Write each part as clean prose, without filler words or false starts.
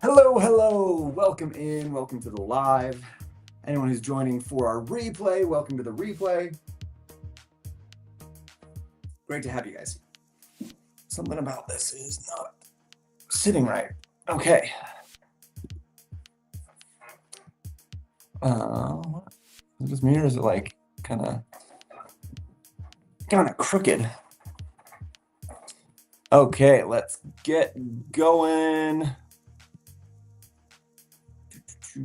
Hello, hello. Welcome in. Welcome to the live. Anyone who's joining for our replay, welcome to the replay. Great to have you guys. Something about this is not sitting right. Okay. Is it just me or is it like kind of crooked? Okay, let's get going. I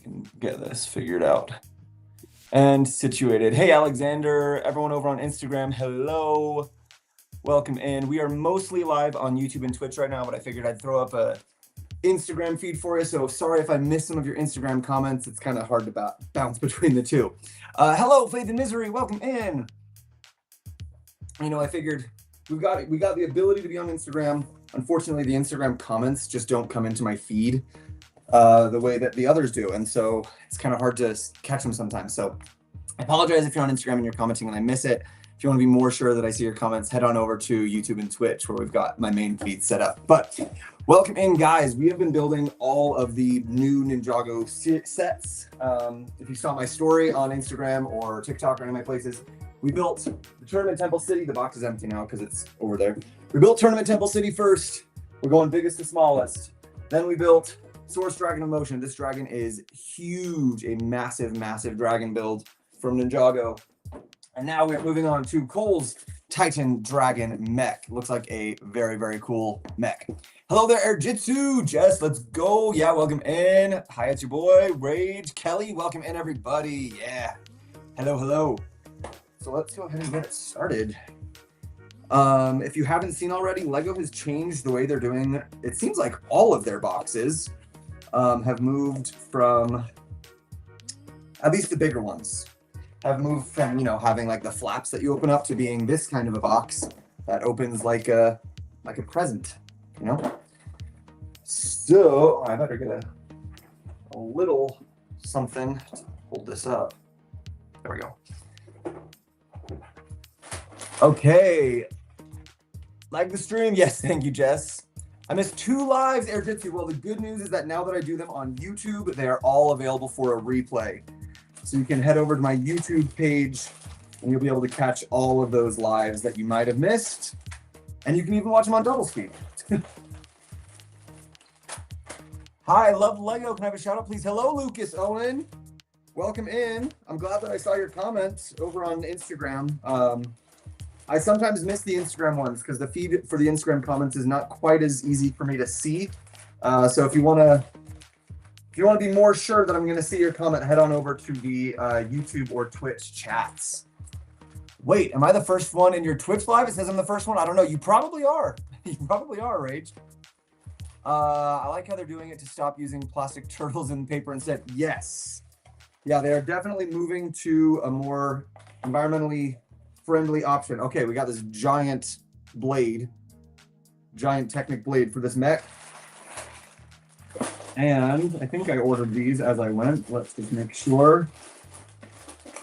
can get this figured out and situated. Hey, Alexander, everyone over on Instagram, hello. Welcome in. We are mostly live on YouTube and Twitch right now, but I figured I'd throw up a Instagram feed for you. So sorry if I missed some of your Instagram comments. It's kind of hard to bounce between the two. Hello, Faith and Misery. Welcome in. You know, I figured we got the ability to be on Instagram. Unfortunately, the Instagram comments just don't come into my feed the way that the others do. And so it's kind of hard to catch them sometimes. So I apologize if you're on Instagram and you're commenting and I miss it. If you want to be more sure that I see your comments, head on over to YouTube and Twitch where we've got my main feed set up. But welcome in, guys. We have been building all of the new Ninjago sets. If you saw my story on Instagram or TikTok or any of my places, we built the Tournament Temple City. The box is empty now because it's over there. We built Tournament Temple City first. We're going biggest to smallest. Then we built Source Dragon of Motion. This dragon is huge, a massive, massive dragon build from Ninjago. And now we're moving on to Cole's Titan Dragon Mech. Looks like a very, very cool mech. Hello there, Erjitsu. Jess, let's go. Yeah, welcome in. Hi, it's your boy, Rage. Kelly, welcome in, everybody. Yeah. Hello, hello. So let's go ahead and get it started. If you haven't seen already, LEGO has changed the way they're doing. It seems like all of their boxes have moved from, at least the bigger ones, have moved from, you know, having like the flaps that you open up to being this kind of a box that opens like a present, you know? So I better get a little something to hold this up. There we go. Okay. Like the stream? Yes, thank you, Jess. I missed 2 lives, Airjitsu. Well, the good news is that now that I do them on YouTube, they are all available for a replay. So you can head over to my YouTube page and you'll be able to catch all of those lives that you might have missed. And you can even watch them on double speed. Hi, I love LEGO. Can I have a shout out, please? Hello, Lucas Owen. Welcome in. I'm glad that I saw your comments over on Instagram. I sometimes miss the Instagram ones because the feed for the Instagram comments is not quite as easy for me to see. So if you want to be more sure that I'm going to see your comment, head on over to the YouTube or Twitch chats. Wait, am I the first one in your Twitch live? It says I'm the first one. I don't know. You probably are. You probably are, Rage. I like how they're doing it to stop using plastic turtles and paper instead. Yes. Yeah, they are definitely moving to a more environmentally friendly option. Okay, we got this giant Technic blade for this mech. And I think I ordered these as I went. Let's just make sure.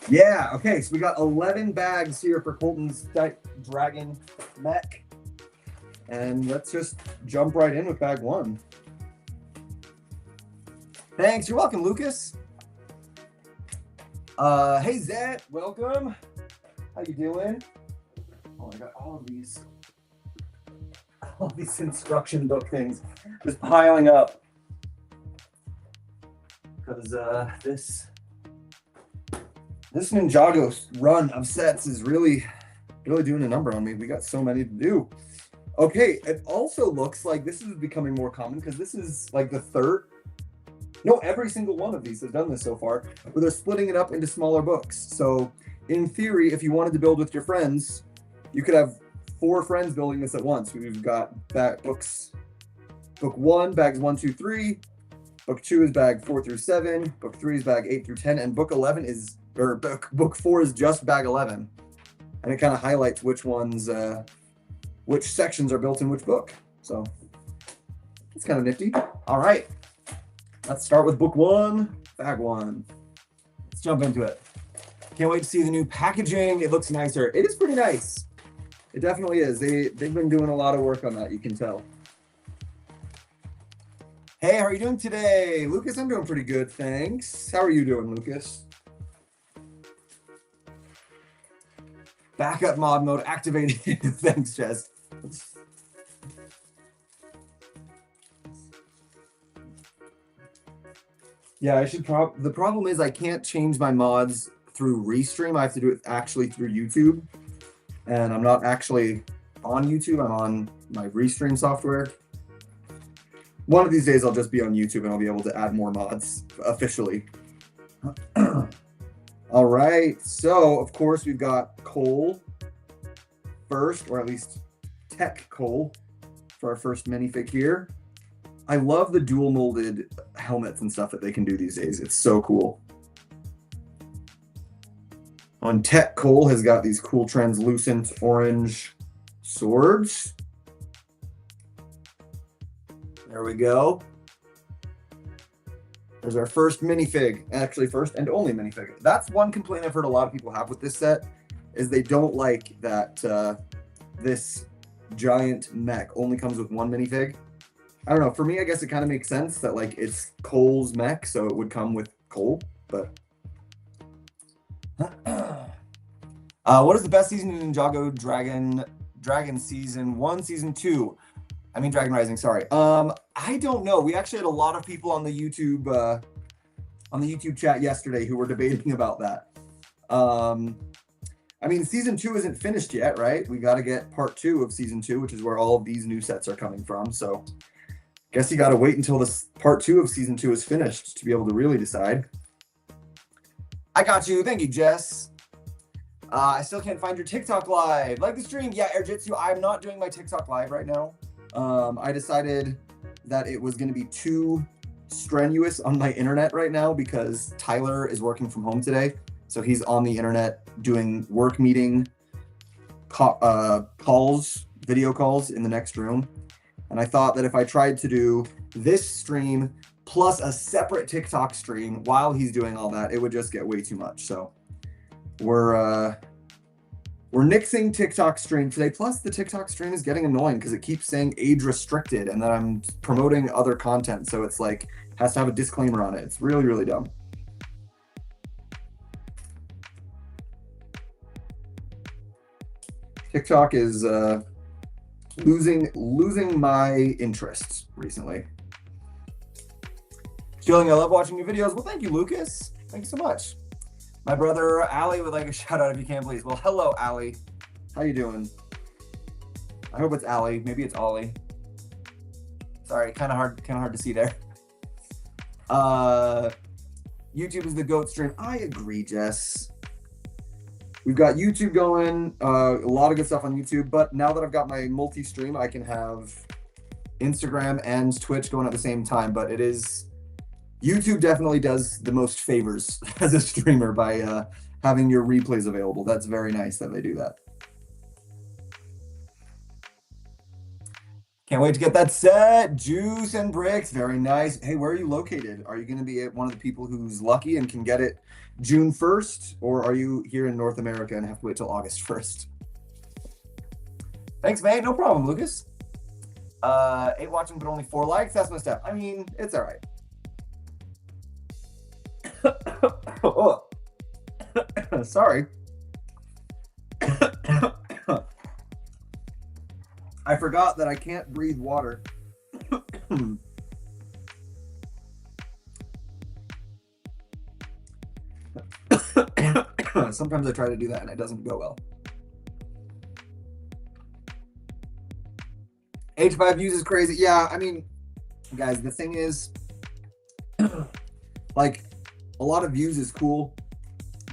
Yeah, okay, so we got 11 bags here for Colton's Dragon Mech. And let's just jump right in with bag 1. Thanks, you're welcome, Lucas. Hey, Zet, welcome. How you doing? Oh, I got all these instruction book things just piling up. Because this Ninjago run of sets is really doing a number on me. We got so many to do. Okay, it also looks like this is becoming more common because this is like the third. No, every single one of these has done this so far, where they're splitting it up into smaller books. So in theory, if you wanted to build with your friends, you could have 4 friends building this at once. We've got book 1, bags 1, 2, 3. Book 2 is bag 4 through 7. Book 3 is bag 8 through 10. And book 4 is just bag 11. And it kind of highlights which ones, which sections are built in which book. So it's kind of nifty. All right, let's start with book 1, bag 1. Let's jump into it. Can't wait to see the new packaging. It looks nicer. It is pretty nice. It definitely is. They've been doing a lot of work on that, you can tell. Hey, how are you doing today? Lucas, I'm doing pretty good, thanks. How are you doing, Lucas? Backup mod mode activated. Thanks, Jess. Yeah, I should the problem is I can't change my mods through Restream. I have to do it actually through YouTube. And I'm not actually on YouTube. I'm on my Restream software. One of these days I'll just be on YouTube and I'll be able to add more mods officially. All right, so of course we've got Cole first, or at least Tech Cole for our first minifig here. I love the dual molded helmets and stuff that they can do these days. It's so cool. On Tech, Cole has got these cool translucent orange swords. There we go. There's our first minifig, actually first and only minifig. That's one complaint I've heard a lot of people have with this set, is they don't like that this giant mech only comes with one minifig. I don't know, for me, I guess it kind of makes sense that like it's Cole's mech, so it would come with Cole, but. What is the best season in Ninjago Dragon season 1, season 2? I mean Dragon Rising, sorry. I don't know. We actually had a lot of people on the YouTube chat yesterday who were debating about that. I mean, season 2 isn't finished yet, right? We got to get part 2 of season 2, which is where all of these new sets are coming from. So guess you got to wait until this part 2 of season 2 is finished to be able to really decide. I got you. Thank you, Jess. I still can't find your TikTok live. Like the stream. Yeah, Airjitsu, I'm not doing my TikTok live right now. I decided that it was going to be too strenuous on my internet right now because Tyler is working from home today. So he's on the internet doing work meeting calls, video calls in the next room. And I thought that if I tried to do this stream plus a separate TikTok stream while he's doing all that, it would just get way too much. So we're nixing TikTok stream today. Plus the TikTok stream is getting annoying because it keeps saying age restricted and then I'm promoting other content. So it's like, has to have a disclaimer on it. It's really, really dumb. TikTok is losing my interests recently. Feeling I love watching your videos. Well, thank you, Lucas. Thank you so much. My brother Ali would like a shout out if you can, please. Well, hello, Ali. How you doing? I hope it's Ali. Maybe it's Ollie. Sorry, kind of hard to see there. YouTube is the GOAT stream. I agree, Jess. We've got YouTube going, a lot of good stuff on YouTube, but now that I've got my multi-stream, I can have Instagram and Twitch going at the same time, but it is, YouTube definitely does the most favors as a streamer by having your replays available. That's very nice that they do that. Can't wait to get that set. Juice and bricks, very nice. Hey, where are you located? Are you going to be one of the people who's lucky and can get it June 1st, or are you here in North America and have to wait till August 1st? Thanks, man. No problem, Lucas. 8 watching, but only 4 likes. That's my step. I mean, it's all right. Oh. Sorry. I forgot that I can't breathe water. Sometimes I try to do that and it doesn't go well. H5 views is crazy. Yeah, I mean, guys, the thing is, like, a lot of views is cool,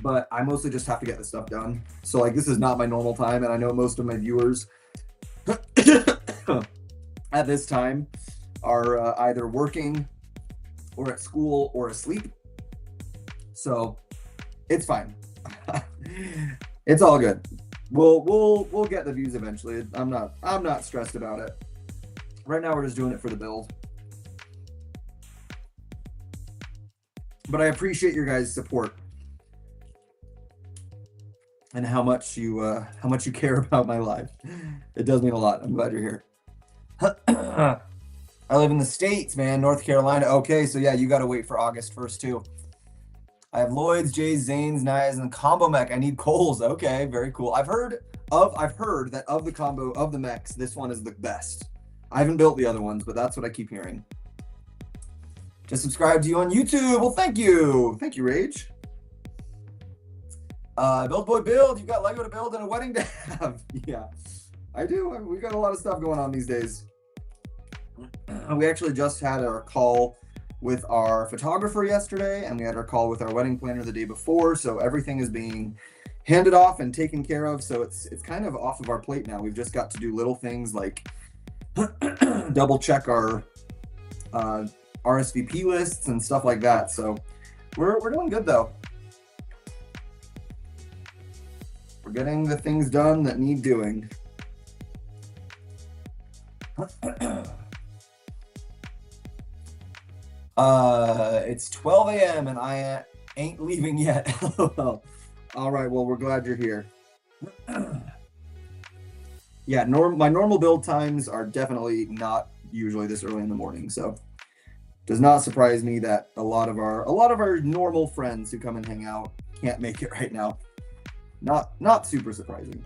but I mostly just have to get this stuff done. So, like, this is not my normal time, and I know most of my viewers at this time are either working or at school or asleep. So it's fine. It's all good. We'll get the views eventually. I'm not stressed about it. Right now we're just doing it for the build. But I appreciate your guys' support. and how much you care about my life. It does mean a lot. I'm glad you're here. I live in the States, man, North Carolina. Okay, so yeah, you got to wait for August 1st too. I have Lloyd's, Jay's, Zane's, Naya's, and Combo Mech. I need Cole's. Okay, very cool. I've heard that of the combo of the mechs, this one is the best. I haven't built the other ones, but that's what I keep hearing. Just subscribe to you on YouTube. Well, thank you. Thank you, Rage. Build Boy Build. You got Lego to build and a wedding to have. Yeah, I do. We got a lot of stuff going on these days. We actually just had our call with our photographer yesterday, and we had our call with our wedding planner the day before. So everything is being handed off and taken care of. So it's kind of off of our plate now. We've just got to do little things like double check our RSVP lists and stuff like that. So we're doing good though. We're getting the things done that need doing. It's 12 a.m. and I ain't leaving yet. All right, well, we're glad you're here. Yeah, my normal build times are definitely not usually this early in the morning, so does not surprise me that a lot of our normal friends who come and hang out can't make it right now. Not super surprising.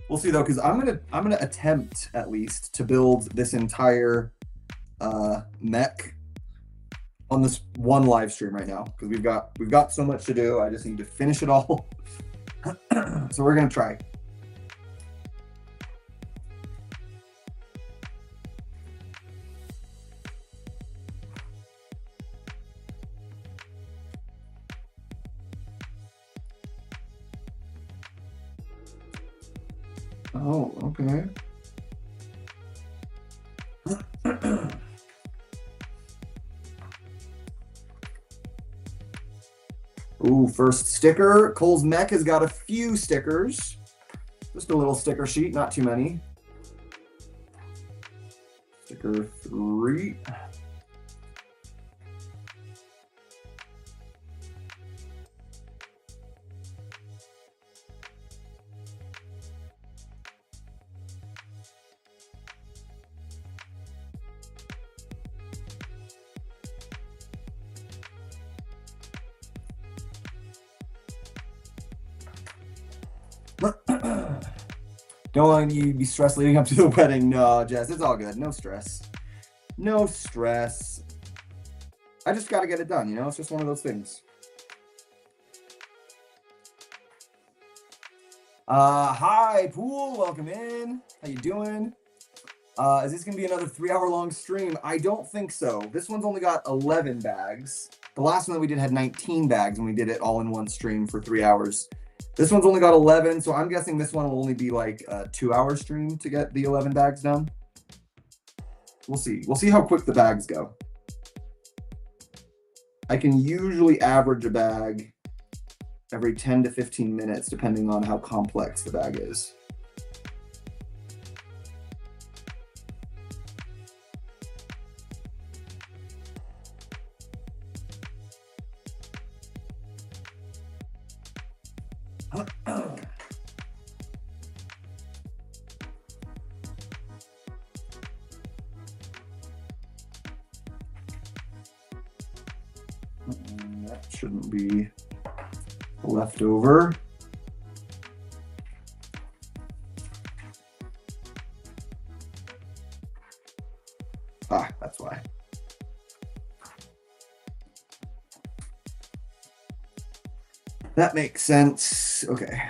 We'll see though, because I'm gonna attempt at least to build this entire mech on this one live stream right now, because we've got so much to do. I just need to finish it all. So we're gonna try. Oh, okay. Ooh, first sticker. Cole's Mech has got a few stickers. Just a little sticker sheet, not too many. Sticker 3. Don't want you to be stressed leading up to the wedding. No, Jess, it's all good. No stress. No stress. I just got to get it done, you know? It's just one of those things. Hi, Pool. Welcome in. How you doing? Is this going to be another 3-hour-long stream? I don't think so. This one's only got 11 bags. The last one that we did had 19 bags, and we did it all in one stream for 3 hours. This one's only got 11, so I'm guessing this one will only be like a 2-hour stream to get the 11 bags done. We'll see. We'll see how quick the bags go. I can usually average a bag every 10 to 15 minutes, depending on how complex the bag is. That shouldn't be left over. Ah, that's why. That makes sense. Okay.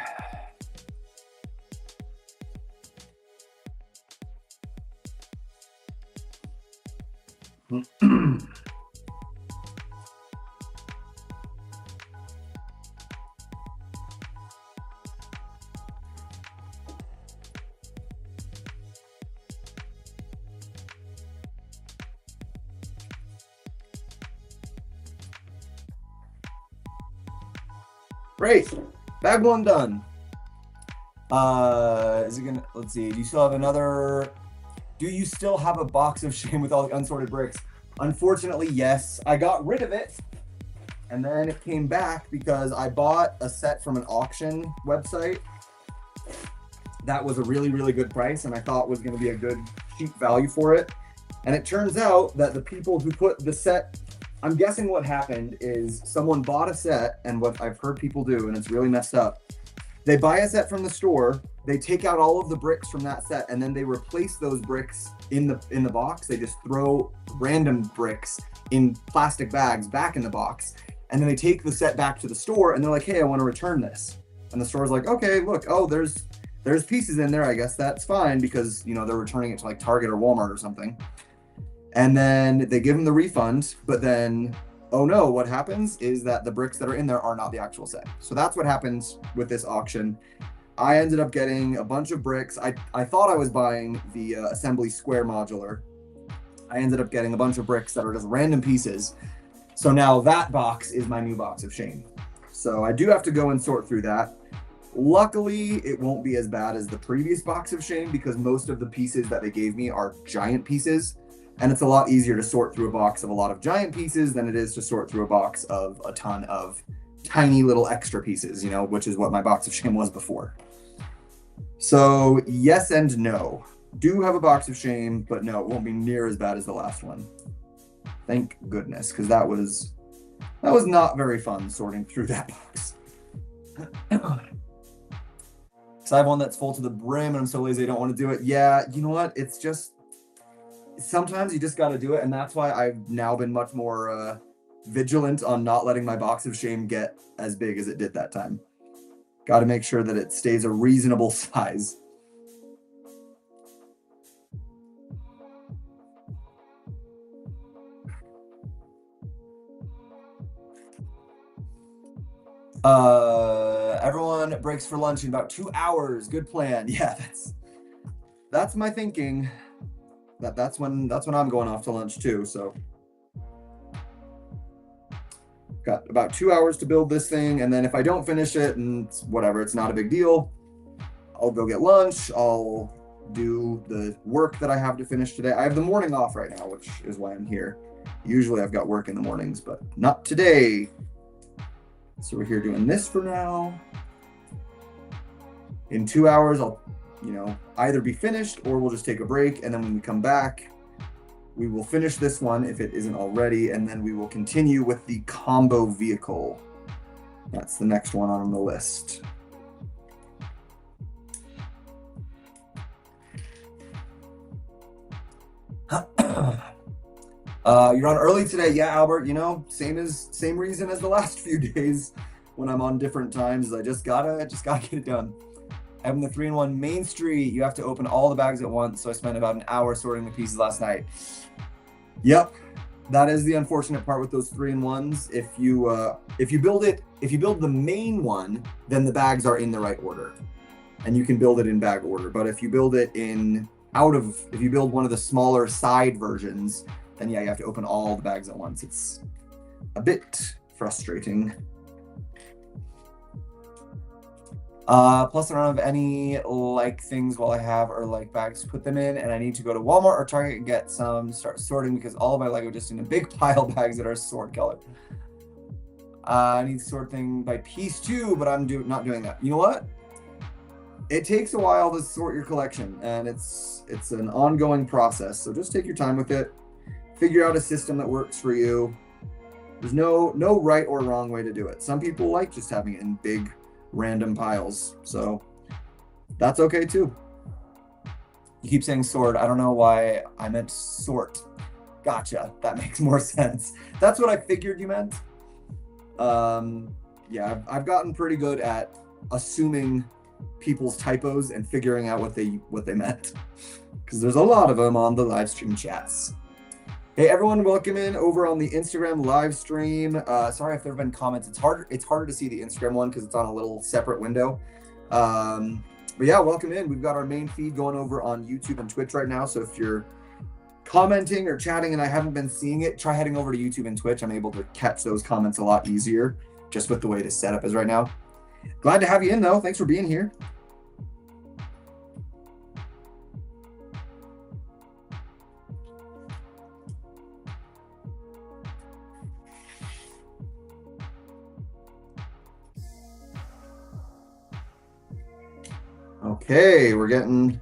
Great. Bag 1 done. Is it gonna, let's see, do you still have another, do you still have a box of shame with all the unsorted bricks? Unfortunately, yes. I got rid of it. And then it came back because I bought a set from an auction website that was a really, really good price and I thought was going to be a good cheap value for it. And it turns out that the people who put the set, I'm guessing what happened is someone bought a set, and what I've heard people do, and it's really messed up, they buy a set from the store, they take out all of the bricks from that set, and then they replace those bricks in the box. They just throw random bricks in plastic bags back in the box, and then they take the set back to the store, and they're like, hey, I want to return this. And the store's like, okay, look, oh, there's pieces in there. I guess that's fine because, you know, they're returning it to like Target or Walmart or something. And then they give them the refund, but then, oh no, what happens is that the bricks that are in there are not the actual set. So that's what happens with this auction. I ended up getting a bunch of bricks. I thought I was buying the assembly square modular. I ended up getting a bunch of bricks that are just random pieces. So now that box is my new box of shame. So I do have to go and sort through that. Luckily, it won't be as bad as the previous box of shame because most of the pieces that they gave me are giant pieces. And it's a lot easier to sort through a box of a lot of giant pieces than it is to sort through a box of a ton of tiny little extra pieces, you know, which is what my box of shame was before. So yes and no. Do have a box of shame, but no, it won't be near as bad as the last one. Thank goodness, because that was not very fun sorting through that box. So I have one that's full to the brim and I'm so lazy I don't want to do it. Yeah, you know what? It's just sometimes you just got to do it, and that's why I've now been much more vigilant on not letting my box of shame get as big as it did that time. Got to make sure that it stays a reasonable size. Everyone breaks for lunch in about 2 hours. Good plan. Yeah, that's my thinking. That's when I'm going off to lunch too. So got about 2 hours to build this thing, and then if I don't finish it, and whatever, it's not a big deal. I'll go get lunch. I'll do the work that I have to finish today. I have the morning off right now, which is why I'm here. Usually I've got work in the mornings, but not today. So we're here doing this for now. In 2 hours, I'll, you know, either be finished or we'll just take a break. And then when we come back, we will finish this one if it isn't already. And then we will continue with the combo vehicle. That's the next one on the list. You're on early today. Yeah, Albert, you know, same reason as the last few days when I'm on different times. I just gotta get it done. Having the 3-in-1 Main Street, you have to open all the bags at once. So I spent about an hour sorting the pieces last night. Yep. That is the unfortunate part with those 3-in-1s. If you build the main one, then the bags are in the right order and you can build it in bag order. But if you build it if you build one of the smaller side versions, then yeah, you have to open all the bags at once. It's a bit frustrating. Plus I don't have any like things while I have or like bags to put them in, and I need to go to Walmart or Target and get some, start sorting because all of my Lego just in a big pile of bags that are sword color. I need to sort thing by piece too, but I'm not doing that. You know what? It takes a while to sort your collection, and it's an ongoing process. So just take your time with it. Figure out a system that works for you. There's no right or wrong way to do it. Some people like just having it in big random piles, so that's okay too. You keep saying sword. I don't know why I meant sort. Gotcha. That makes more sense. That's what I figured you meant. Yeah, I've gotten pretty good at assuming people's typos and figuring out what they meant, because there's a lot of them on the live stream chats. Hey everyone, welcome in over on the Instagram live stream. Sorry if there have been comments. It's harder to see the Instagram one because it's on a little separate window. But yeah, welcome in. We've got our main feed going over on YouTube and Twitch right now. So if you're commenting or chatting and I haven't been seeing it, try heading over to YouTube and Twitch. I'm able to catch those comments a lot easier just with the way the setup is right now. Glad to have you in though. Thanks for being here. Okay, we're getting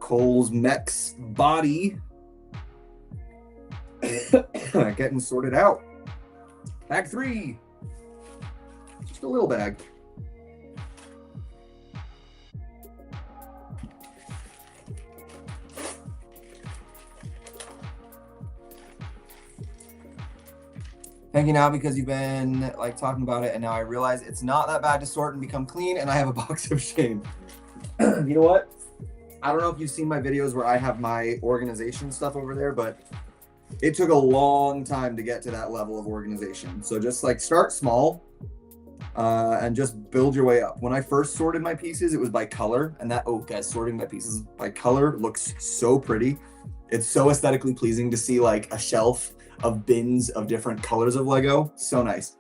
Cole's Mech's body getting sorted out. Bag 3. Just a little bag. Hanging out because you've been like talking about it, and now I realize it's not that bad to sort and become clean, and I have a box of shame. You know what? I don't know if you've seen my videos where I have my organization stuff over there, but it took a long time to get to that level of organization. So just like start small and just build your way up. When I first sorted my pieces, it was by color, and that, oh guys, sorting my pieces by color looks so pretty. It's so aesthetically pleasing to see like a shelf of bins of different colors of Lego. So nice.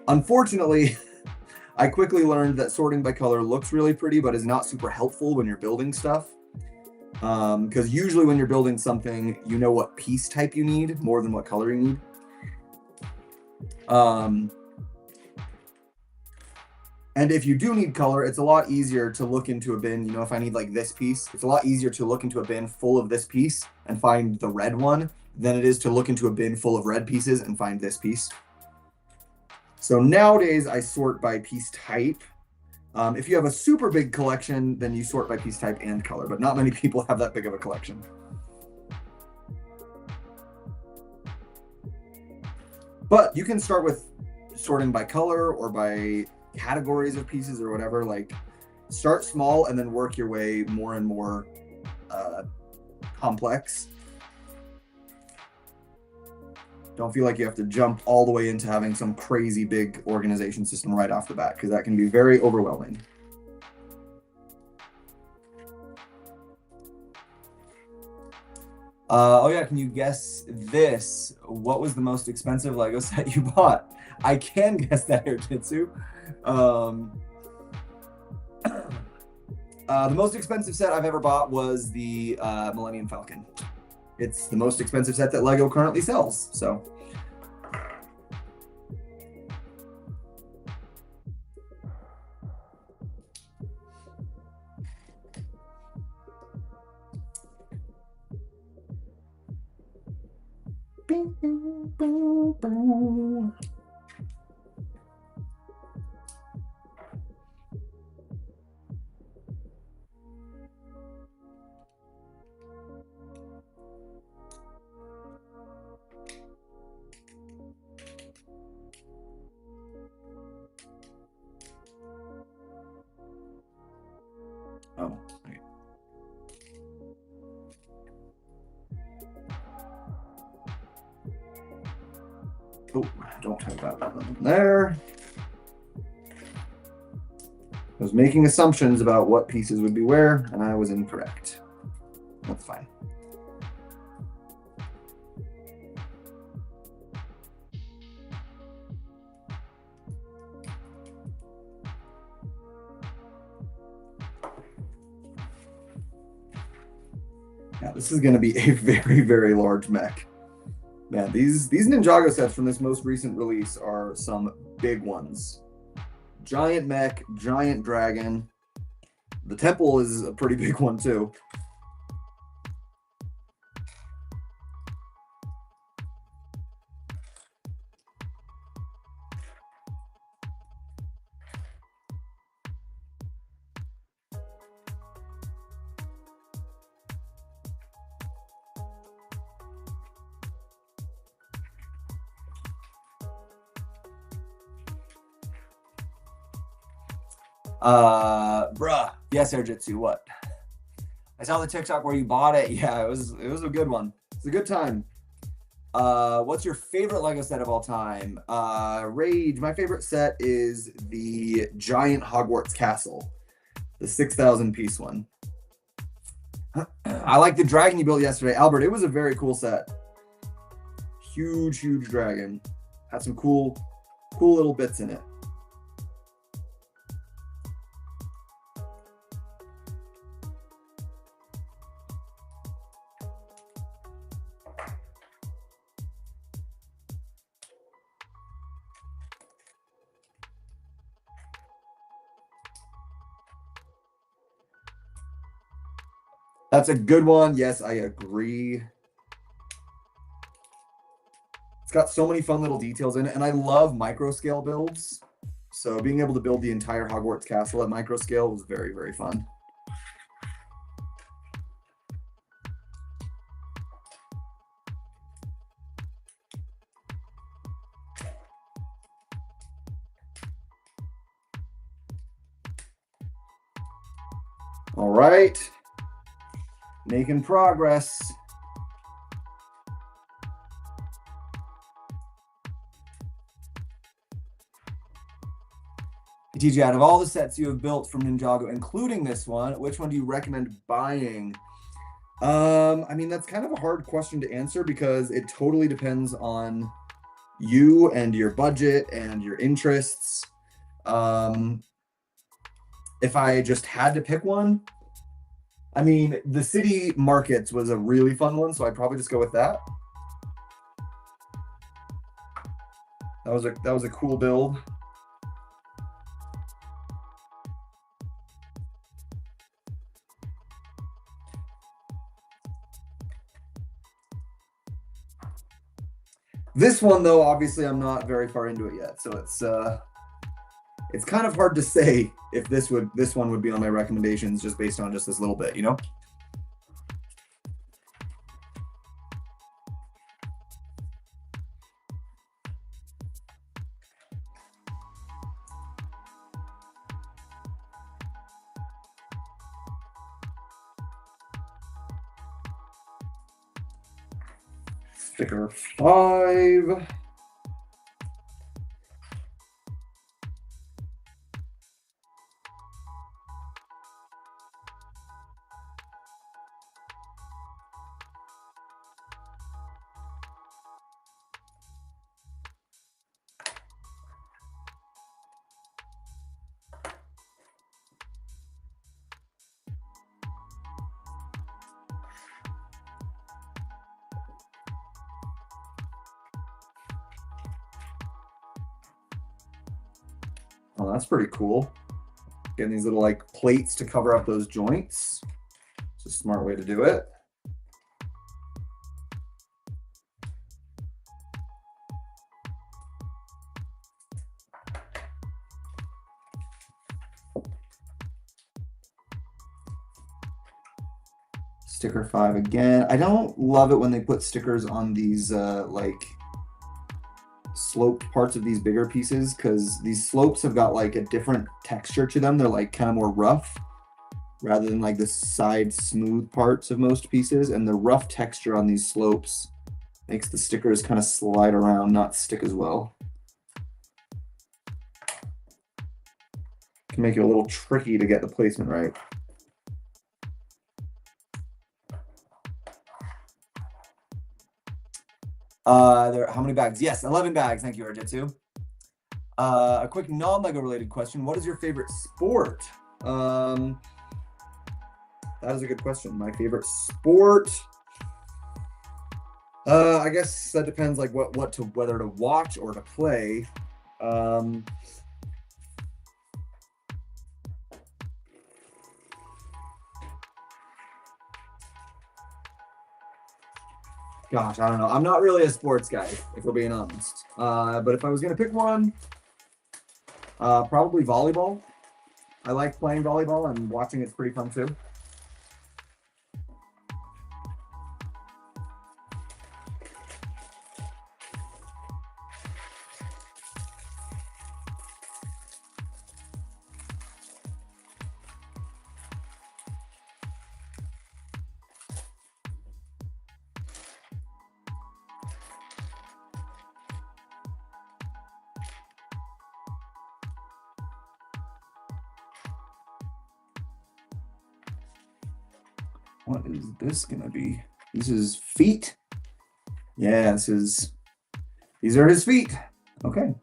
Unfortunately, I quickly learned that sorting by color looks really pretty, but is not super helpful when you're building stuff. Because usually when you're building something, you know what piece type you need more than what color you need. And if you do need color, it's a lot easier to look into a bin. You know, if I need like this piece, it's a lot easier to look into a bin full of this piece and find the red one than it is to look into a bin full of red pieces and find this piece. So nowadays I sort by piece type. If you have a super big collection, then you sort by piece type and color, but not many people have that big of a collection. But you can start with sorting by color or by categories of pieces or whatever. Like start small and then work your way more and more complex. Don't feel like you have to jump all the way into having some crazy big organization system right off the bat, because that can be very overwhelming. Oh yeah, can you guess this? What was the most expensive Lego set you bought? I can guess that, Jitsu. The most expensive set I've ever bought was the Millennium Falcon. It's the most expensive set that Lego currently sells, so. Oh, okay. Oh, don't have that one there. I was making assumptions about what pieces would be where, and I was incorrect. That's fine. Now, this is going to be a very, very large mech. Man, these Ninjago sets from this most recent release are some big ones. Giant mech, giant dragon. The temple is a pretty big one too. Bruh. Yes, Airjitsu, what? I saw the TikTok where you bought it. Yeah, it was a good one. It's a good time. What's your favorite Lego set of all time? Rage. My favorite set is the giant Hogwarts castle, the 6,000 piece one. I like the dragon you built yesterday, Albert. It was a very cool set. Huge, huge dragon. Had some cool little bits in it. That's a good one. Yes, I agree. It's got so many fun little details in it, and I love micro scale builds. So being able to build the entire Hogwarts castle at micro scale was very, very fun. All right, making progress. TJ, out of all the sets you have built from Ninjago, including this one, which one do you recommend buying? I mean, that's kind of a hard question to answer because it totally depends on you and your budget and your interests. If I just had to pick one, I mean, the city markets was a really fun one, so I'd probably just go with that. That was a cool build. This one, though, obviously I'm not very far into it yet, so it's kind of hard to say if this one would be on my recommendations just based on just this little bit, you know? Sticker 5. Oh, that's pretty cool. Getting these little like plates to cover up those joints. It's a smart way to do it. Sticker 5 again. I don't love it when they put stickers on these like sloped parts of these bigger pieces because these slopes have got like a different texture to them. They're like kind of more rough rather than like the side smooth parts of most pieces, and the rough texture on these slopes makes the stickers kind of slide around, not stick as well. Can make it a little tricky to get the placement right. How many bags? Yes, 11 bags. Thank you, Arjitsu. A quick non-LEGO related question. What is your favorite sport? That is a good question. My favorite sport. I guess that depends like whether to watch or to play. Gosh, I don't know. I'm not really a sports guy, if we're being honest. But if I was gonna pick one, probably volleyball. I like playing volleyball and watching it's pretty fun too. What is this gonna be? This is feet. Yeah, these are his feet. Okay.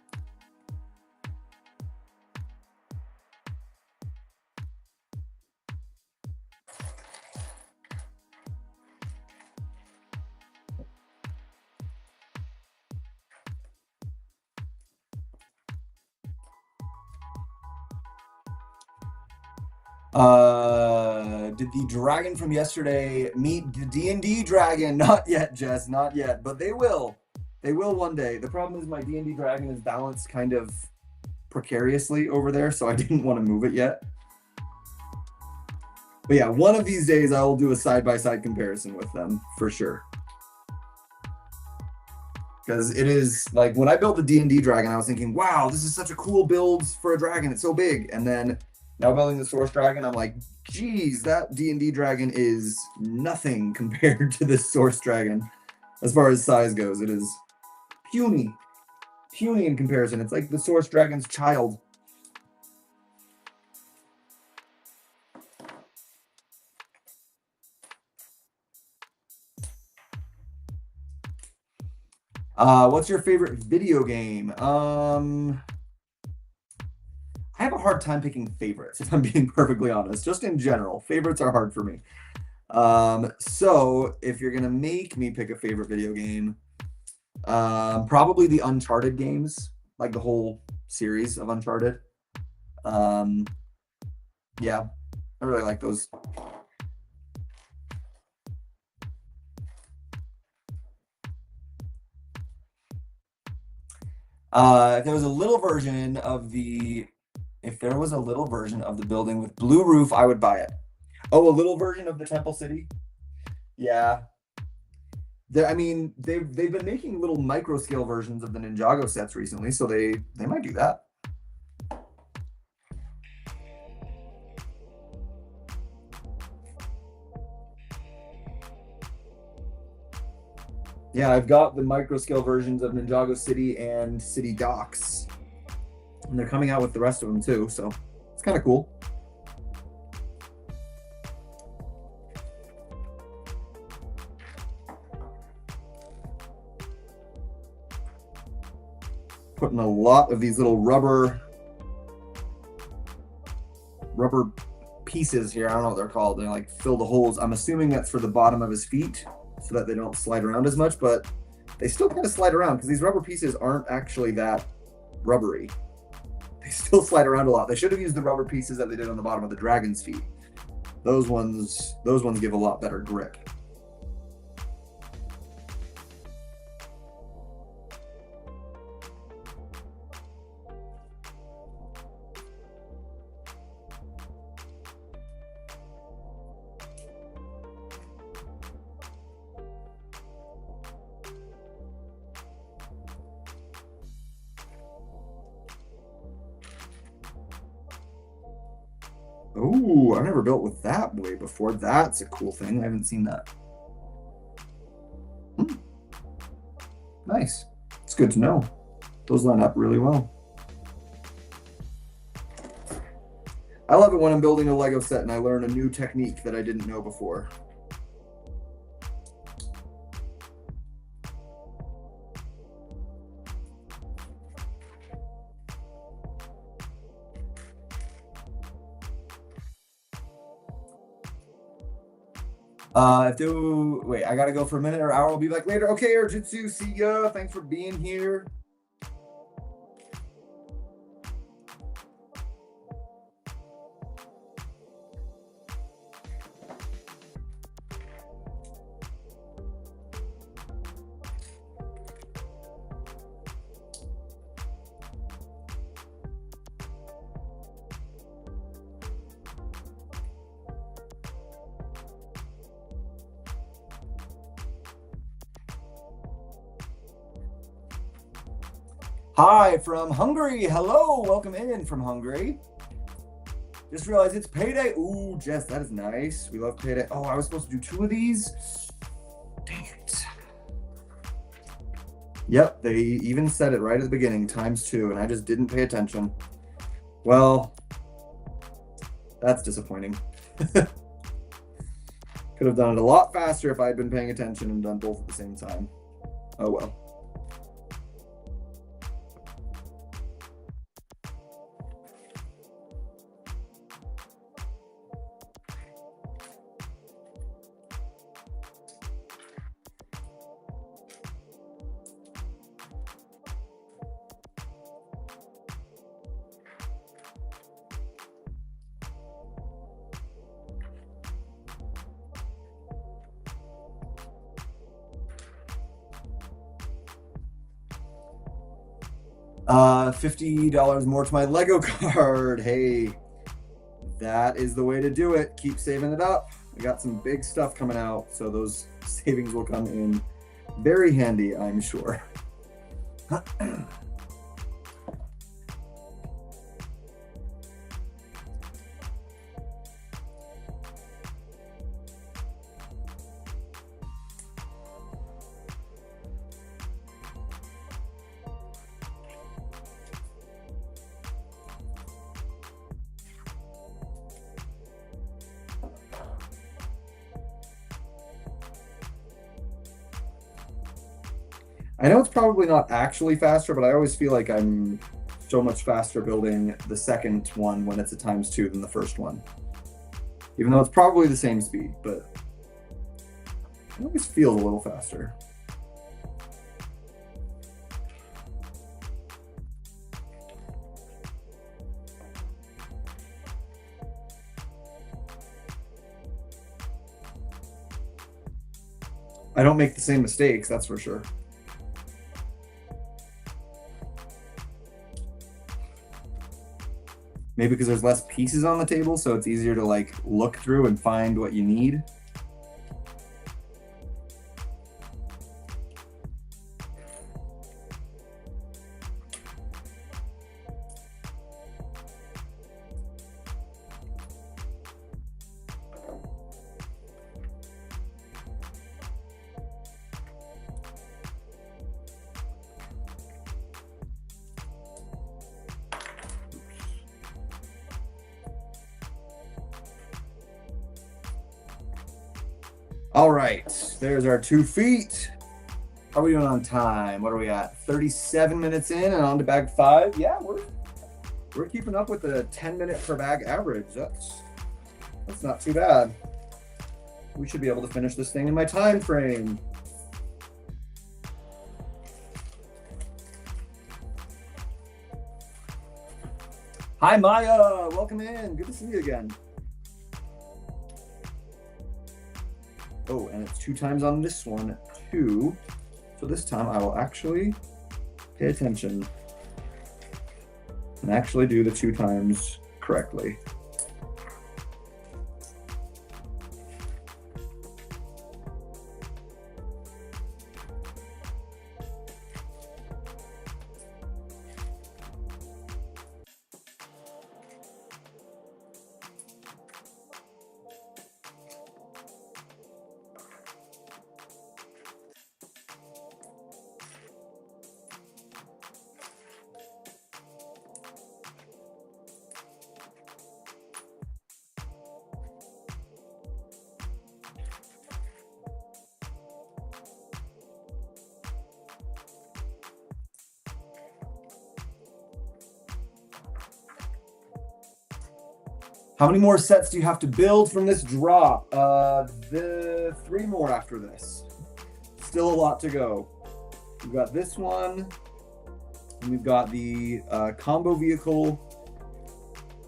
Did the dragon from yesterday meet the D&D dragon? Not yet, Jess, not yet, but they will. They will one day. The problem is my D&D dragon is balanced kind of precariously over there, so I didn't want to move it yet. But yeah, one of these days I will do a side-by-side comparison with them, for sure. Because it is, like, when I built the D&D dragon, I was thinking, wow, this is such a cool build for a dragon. It's so big. And then now building the Source Dragon, I'm like, geez, that D&D dragon is nothing compared to this Source Dragon. As far as size goes, it is puny. Puny in comparison. It's like the Source Dragon's child. What's your favorite video game? I have a hard time picking favorites, if I'm being perfectly honest. Just in general, favorites are hard for me. So if you're gonna make me pick a favorite video game, probably the Uncharted games, like the whole series of Uncharted. Yeah, I really like those. If there was a little version of the building with blue roof, I would buy it. Oh, a little version of the Temple City? Yeah. I mean, they've been making little micro scale versions of the Ninjago sets recently, so they might do that. Yeah, I've got the micro scale versions of Ninjago City and City Docks. And they're coming out with the rest of them too, so it's kind of cool. Putting a lot of these little rubber pieces here. I don't know what they're called. They like fill the holes. I'm assuming that's for the bottom of his feet so that they don't slide around as much, but they still kind of slide around because these rubber pieces aren't actually that rubbery. They still slide around a lot. They should have used the rubber pieces that they did on the bottom of the dragon's feet. Those ones give a lot better grip. Oh, I've never built with that way before. That's a cool thing. I haven't seen that. Nice. It's good to know. Those line up really well. I love it when I'm building a Lego set and I learn a new technique that I didn't know before. Wait, I gotta go for a minute or hour. I'll be back later. Okay, Urjitsu, see ya. Thanks for being here. Hi from Hungary. Hello, welcome in from Hungary. Just realized it's payday. Ooh, Jess, that is nice. We love payday. Oh, I was supposed to do 2 of these. Dang it. Yep, they even said it right at the beginning, ×2, and I just didn't pay attention. Well, that's disappointing. Could have done it a lot faster if I had been paying attention and done both at the same time. Oh well. $50 more to my Lego card. Hey, that is the way to do it. Keep saving it up. I got some big stuff coming out, so those savings will come in very handy, I'm sure. I know it's probably not actually faster, but I always feel like I'm so much faster building the second one when it's a ×2 than the first one. Even though it's probably the same speed, but it always feels a little faster. I don't make the same mistakes, that's for sure. Maybe because there's less pieces on the table, so it's easier to like look through and find what you need. All right, there's our 2 feet. How are we doing on time? What are we at? 37 minutes in and on to bag 5. Yeah, we're keeping up with the 10-minute per bag average. That's not too bad. We should be able to finish this thing in my time frame. Hi, Maya. Welcome in. Good to see you again. Oh, and it's 2 times on this one, too. So this time I will actually pay attention and actually do the 2 times correctly. How many more sets do you have to build from this drop? The 3 more after this. Still a lot to go. We've got this one, and we've got the combo vehicle.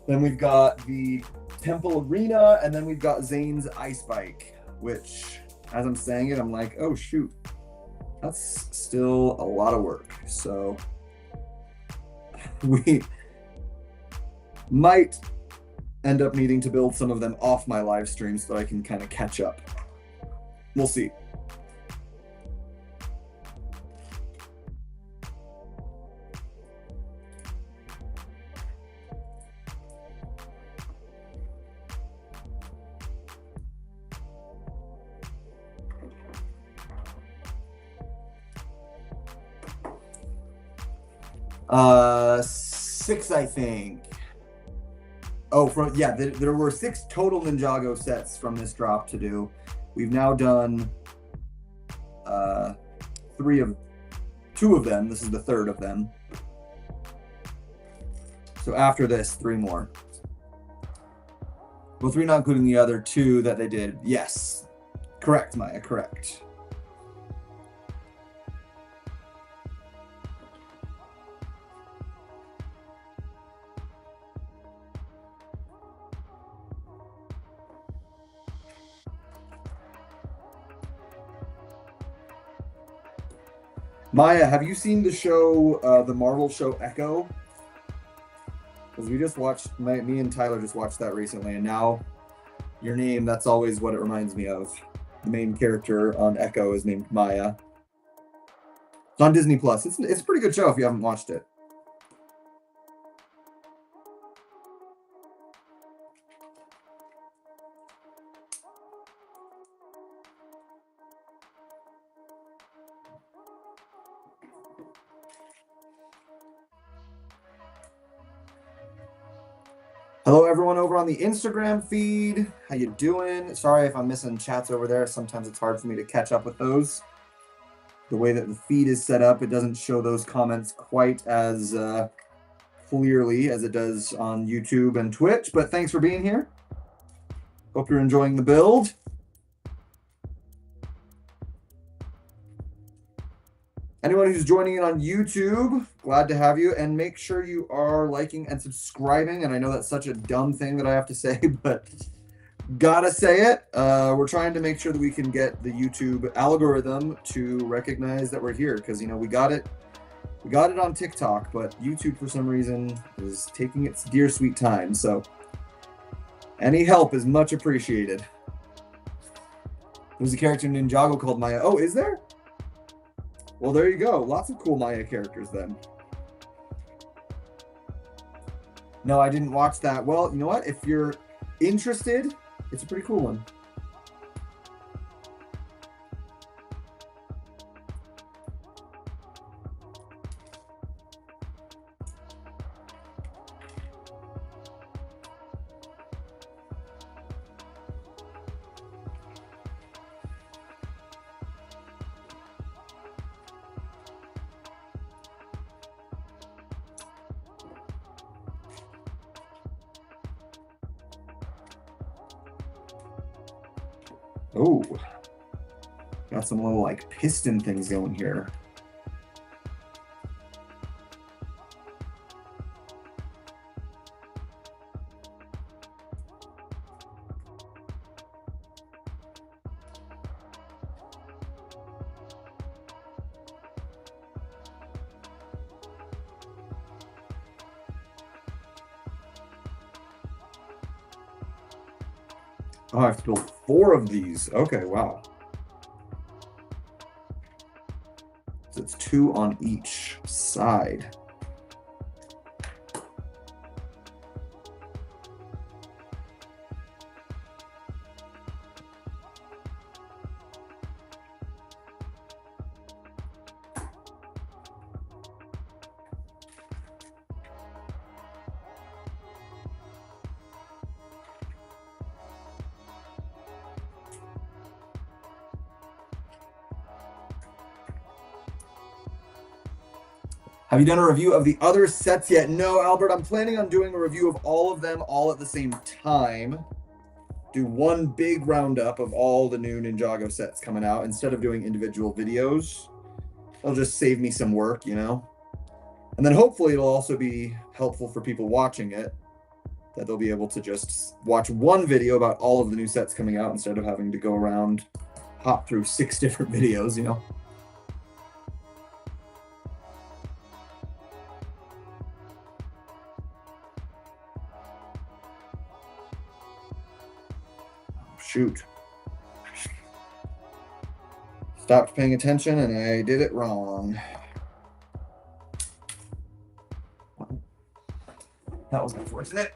Then we've got the Temple Arena, and then we've got Zane's Ice Bike, which, as I'm saying it, I'm like, oh shoot, that's still a lot of work. So we might end up needing to build some of them off my live stream so that I can kind of catch up. We'll see. Six, I think. Oh, yeah, there were 6 total Ninjago sets from this drop to do. We've now done 2 of them. This is the 3rd of them. So after this, 3 more. Well, 3 not including the other 2 that they did. Yes, correct, Maya, correct. Maya, have you seen the show, the Marvel show Echo? Because we just watched, me and Tyler just watched that recently, and now your name, that's always what it reminds me of. The main character on Echo is named Maya. It's on Disney Plus. It's a pretty good show if you haven't watched it. Hello, everyone over on the Instagram feed. How you doing? Sorry if I'm missing chats over there. Sometimes it's hard for me to catch up with those. The way that the feed is set up, it doesn't show those comments quite as clearly as it does on YouTube and Twitch, but thanks for being here. Hope you're enjoying the build. Anyone who's joining in on YouTube, glad to have you, and make sure you are liking and subscribing. And I know that's such a dumb thing that I have to say, but gotta say it. We're trying to make sure that we can get the YouTube algorithm to recognize that we're here, because we got it on TikTok, but YouTube for some reason is taking its dear sweet time. So any help is much appreciated. There's a character in Ninjago called Maya. Oh, is there? Well, there you go. Lots of cool Maya characters then. No, I didn't watch that. Well, you know what? If you're interested, it's a pretty cool one. Oh, got some little like piston things going here. Oh, I have to build 4 of these. Okay, wow. So it's 2 on each side. Have you done a review of the other sets yet? No, Albert, I'm planning on doing a review of all of them all at the same time. Do one big roundup of all the new Ninjago sets coming out instead of doing individual videos. It'll just save me some work, And then hopefully it'll also be helpful for people watching it, that they'll be able to just watch one video about all of the new sets coming out instead of having to go around, hop through 6 different videos, Shoot. Stopped paying attention and I did it wrong. That was unfortunate.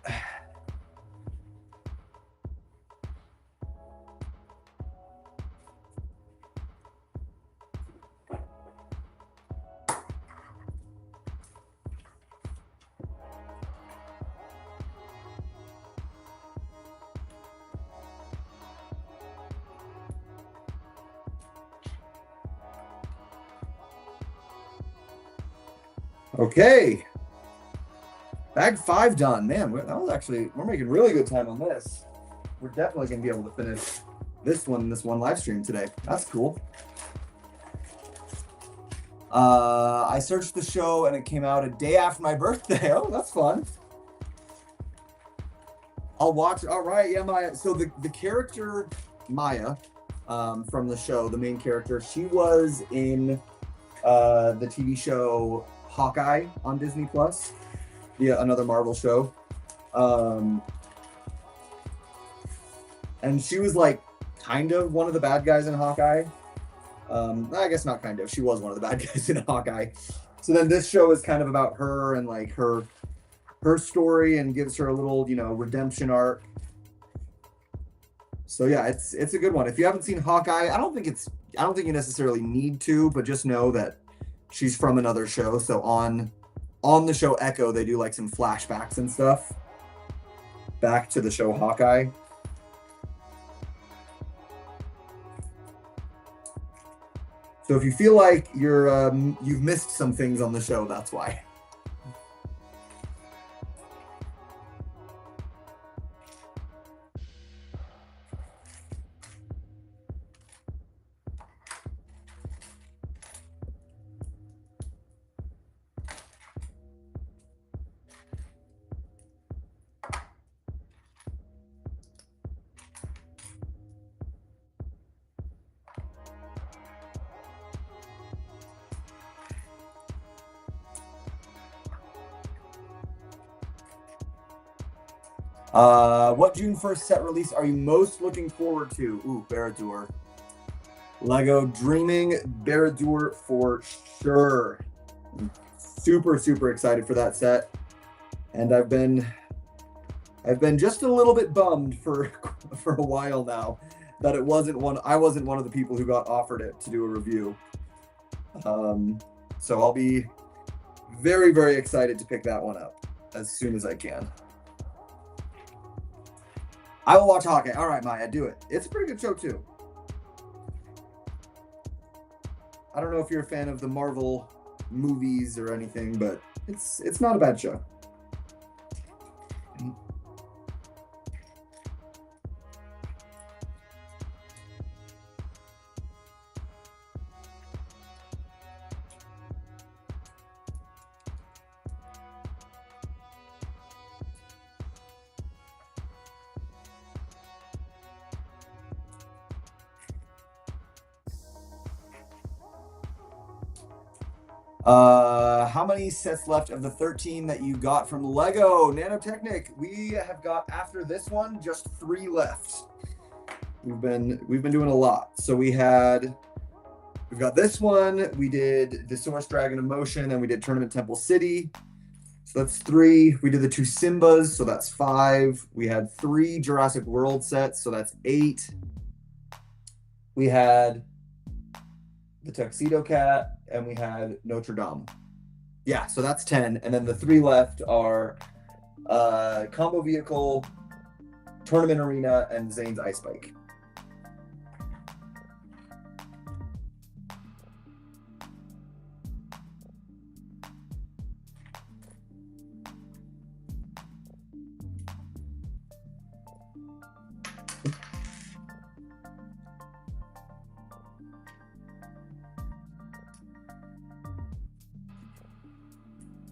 Okay. Bag 5 done. Man, that was actually, we're making really good time on this. We're definitely going to be able to finish this one live stream today. That's cool. I searched the show and it came out a day after my birthday. Oh, that's fun. I'll watch. All right. Yeah, Maya. So the character Maya from the show, the main character, she was in the TV show Hawkeye on Disney Plus. Yeah, another Marvel show. And she was like kind of one of the bad guys in Hawkeye. I guess not kind of. She was one of the bad guys in Hawkeye. So then this show is kind of about her and like her story, and gives her a little, you know, redemption arc. So yeah, it's a good one. If you haven't seen Hawkeye, I don't think you necessarily need to, but just know that she's from another show. So on the show Echo, they do like some flashbacks and stuff back to the show Hawkeye. So if you feel like you've missed some things on the show, that's why. What June 1st set release are you most looking forward to? Ooh, Barad-dûr. LEGO Dreaming Barad-dûr for sure. I'm super, super excited for that set. And I've been just a little bit bummed for a while now that I wasn't one of the people who got offered it to do a review. So I'll be very, very excited to pick that one up as soon as I can. I will watch Hawkeye. All right, Maya, do it. It's a pretty good show too. I don't know if you're a fan of the Marvel movies or anything, but it's not a bad show. How many sets left of the 13 that you got from LEGO Nanotechnic? We have got, after this one, just 3 left. We've been doing a lot. So we've got this one. We did the Source Dragon of Motion, and we did Tournament Temple City. So that's 3. We did the 2 Simbas, so that's 5. We had 3 Jurassic World sets, so that's 8. We had the Tuxedo Cat, and we had Notre Dame. Yeah, so that's 10. And then the 3 left are Combo Vehicle, Tournament Arena, and Zane's Ice Bike.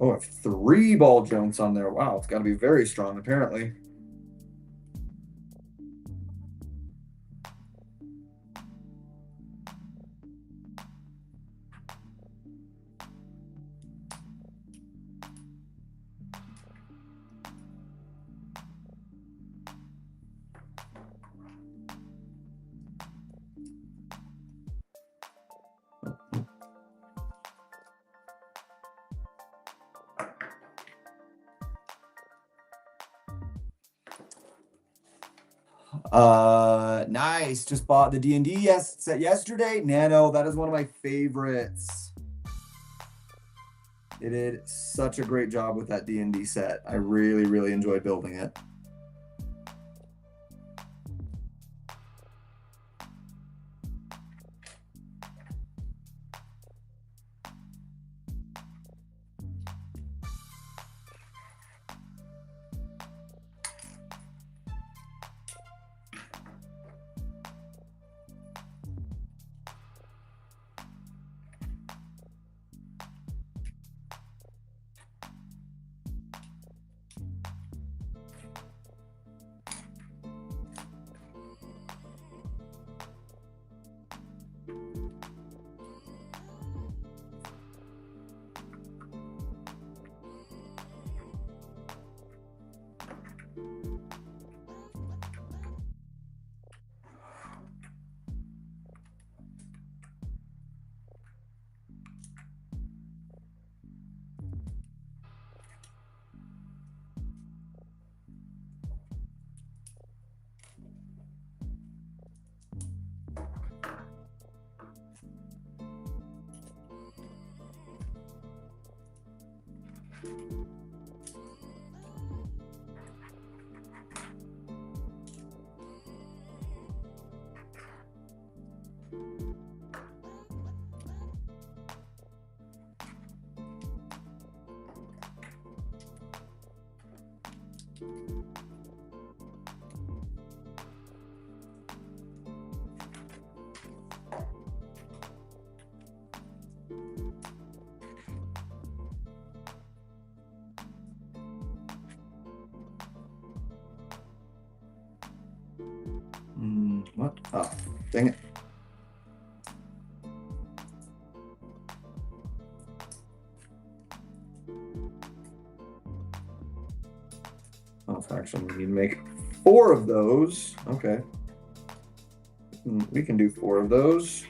Oh, I have 3 ball jumps on there. Wow, it's got to be very strong, apparently. Nice. Just bought the D&D set yesterday. Nano, that is one of my favorites. It did such a great job with that D&D set. I really, really enjoyed building it. What? Oh, dang it. Oh, actually, we need to make 4 of those. Okay. We can do 4 of those.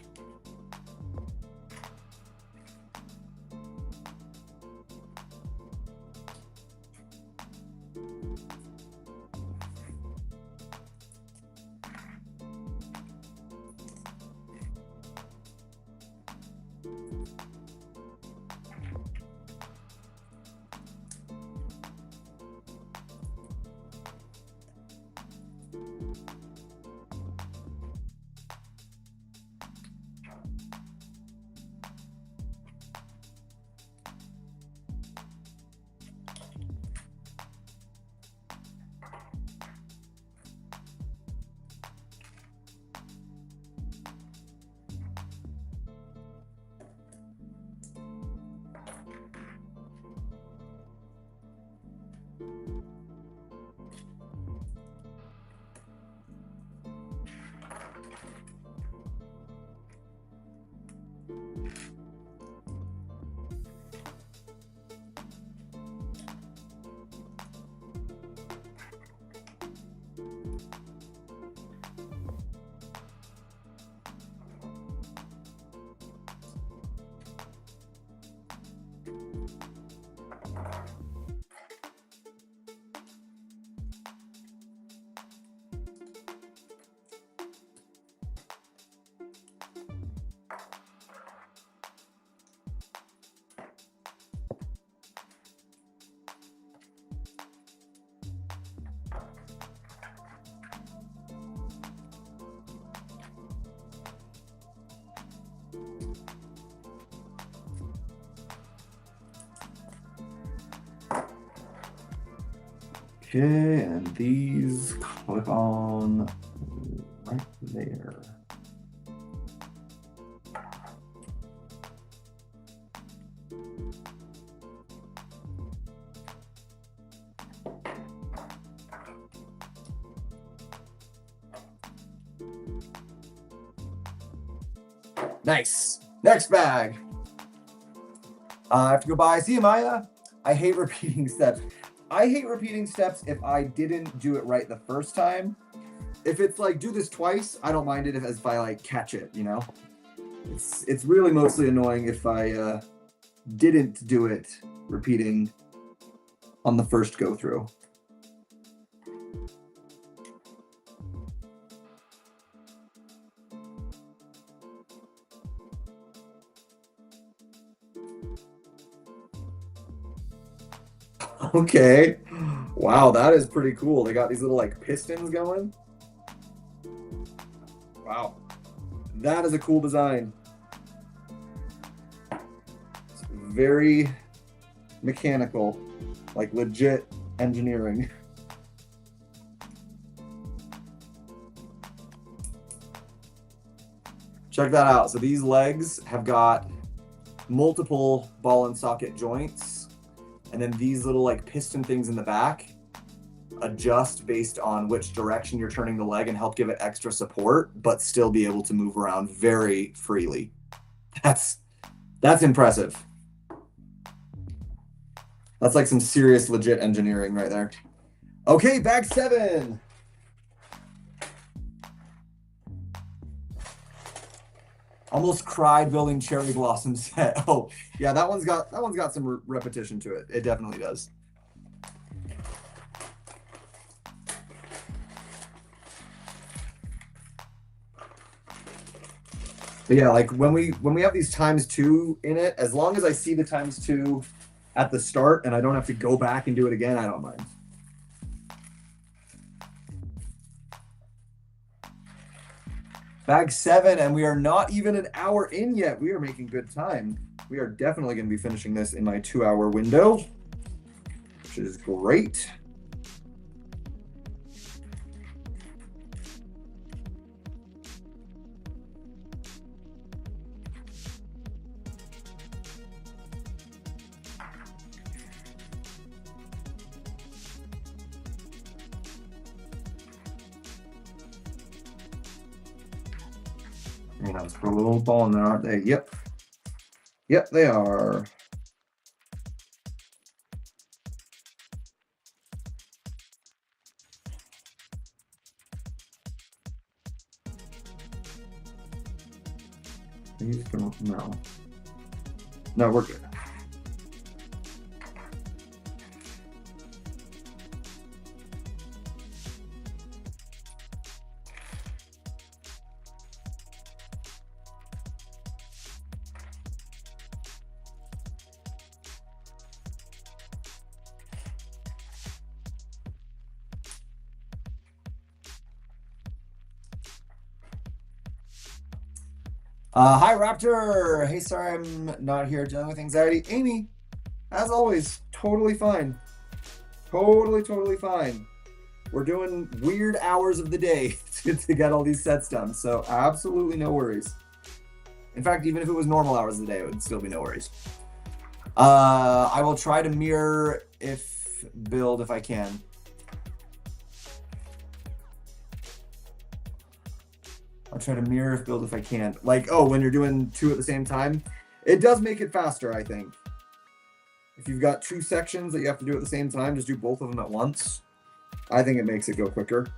Okay, and these clip on right there. Nice. Next bag. I have to go buy. See you, Maya. I hate repeating steps. I hate repeating steps if I didn't do it right the first time. If it's like, do this twice, I don't mind it if I like catch it, you know? It's really mostly annoying if I didn't do it repeating on the first go through. Okay. Wow, that is pretty cool. They got these little like pistons going. Wow. That is a cool design. It's very mechanical, like legit engineering. Check that out. So these legs have got multiple ball and socket joints. And then these little like piston things in the back adjust based on which direction you're turning the leg and help give it extra support, but still be able to move around very freely. That's impressive. That's like some serious legit engineering right there. Okay, bag 7. Almost cried building cherry blossom set. Oh, yeah, that one's got some repetition to it. It definitely does. But yeah, like when we have these ×2 in it, as long as I see the ×2 at the start and I don't have to go back and do it again, I don't mind. Bag 7, and we are not even an hour in yet. We are making good time. We are definitely going to be finishing this in my 2-hour window, which is great. You're gonna put a little ball in there, aren't they? Yep. Yep, they are. These don't, no. No, we're good. Hi, Raptor. Hey, sorry I'm not here dealing with anxiety. Amy, as always, totally fine. Totally fine. We're doing weird hours of the day to get all these sets done, so absolutely no worries. In fact, even if it was normal hours of the day, it would still be no worries. I will try to mirror build if I can. I'll try to mirror build if I can. Like, oh, when you're doing two at the same time, it does make it faster, I think. If you've got two sections that you have to do at the same time, just do both of them at once. I think it makes it go quicker.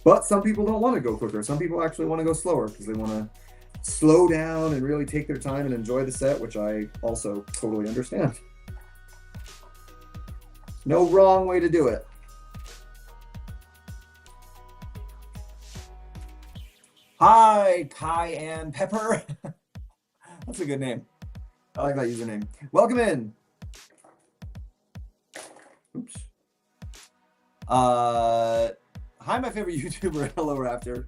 But some people don't want to go quicker. Some people actually want to go slower because they want to slow down and really take their time and enjoy the set, which I also totally understand. No wrong way to do it. Hi, Cayenne Pepper. That's a good name. I like that username. Welcome in. Oops. Hi, my favorite YouTuber. Hello, Raptor.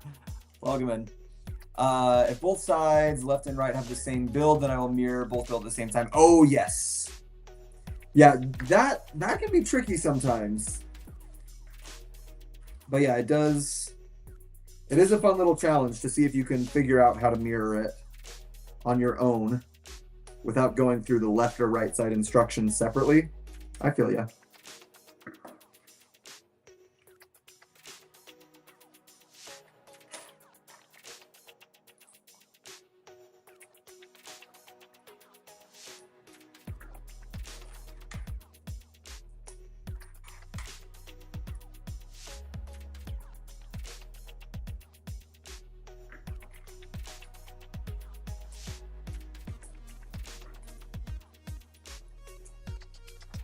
Welcome in. If both sides, left and right, have the same build, then I will mirror both build at the same time. Oh, yes. Yeah, that can be tricky sometimes. But yeah, it does. It is a fun little challenge to see if you can figure out how to mirror it on your own without going through the left or right side instructions separately. I feel ya.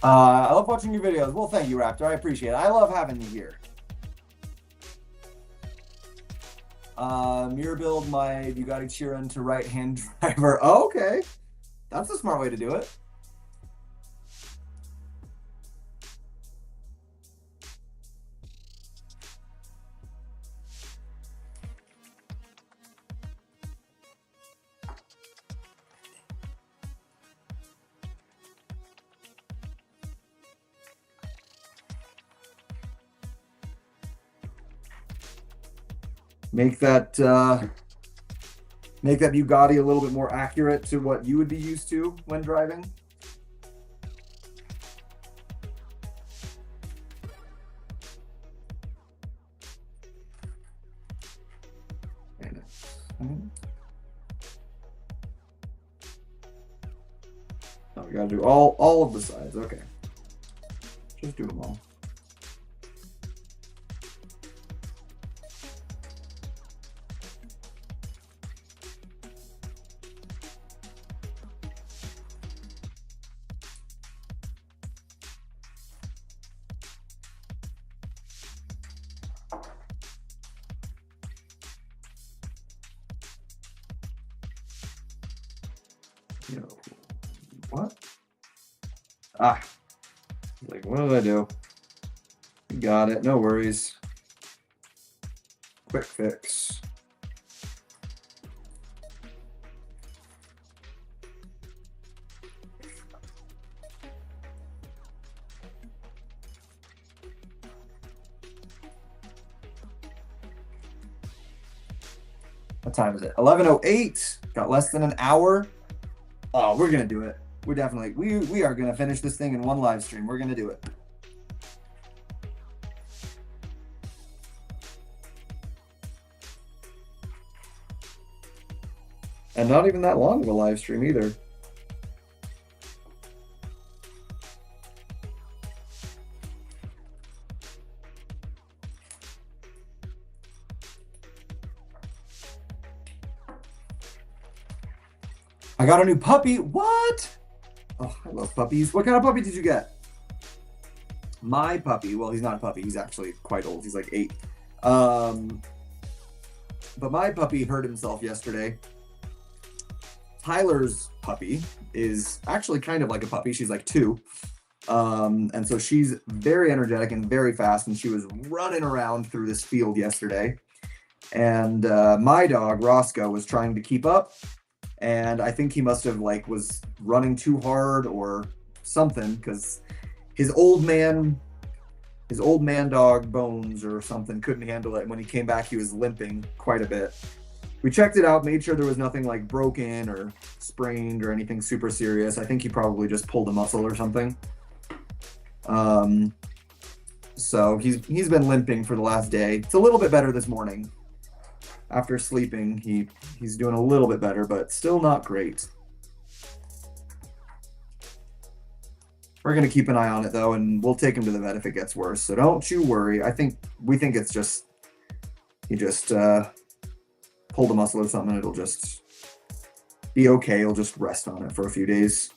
I love watching your videos. Well, thank you, Raptor. I appreciate it. I love having you here. Mirror build my Bugatti Chiron to right-hand driver. Oh, okay. That's a smart way to do it. Make that Bugatti a little bit more accurate to what you would be used to when driving. Oh, we gotta do all of the sides. Okay, just do them all. What? Ah, like, what did I do? Got it. No worries. Quick fix. What time is it? 11:08. Got less than an hour. Oh, we're gonna do it. We're definitely, we are going to finish this thing in one live stream. We're going to do it. And not even that long of a live stream either. I got a new puppy. What? Oh, I love puppies. What kind of puppy did you get? My puppy. Well, he's not a puppy. He's actually quite old. He's like 8. But my puppy hurt himself yesterday. Tyler's puppy is actually kind of like a puppy. She's like 2. And so she's very energetic and very fast. And she was running around through this field yesterday. And my dog, Roscoe, was trying to keep up. And I think he must have was running too hard or something, because his old man dog Bones or something couldn't handle it. When he came back, he was limping quite a bit. We checked it out, made sure there was nothing like broken or sprained or anything super serious. I think he probably just pulled a muscle or something. So he's been limping for the last day. It's a little bit better this morning. After sleeping, he's doing a little bit better, but still not great. We're going to keep an eye on it, though, and we'll take him to the vet if it gets worse. So don't you worry. We think it's just, he just pulled a muscle or something. It'll just be okay. He'll just rest on it for a few days.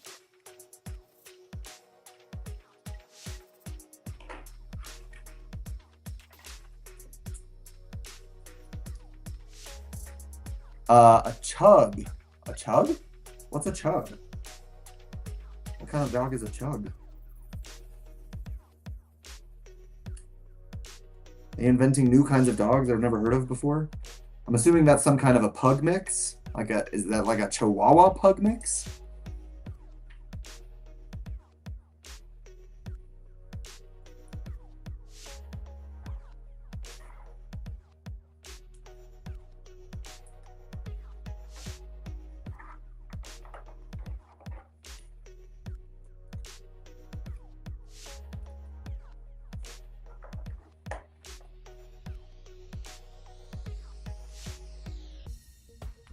A chug. A chug? What's a chug? What kind of dog is a chug? Are they inventing new kinds of dogs I've never heard of before? I'm assuming that's some kind of a pug mix. Is that like a Chihuahua pug mix?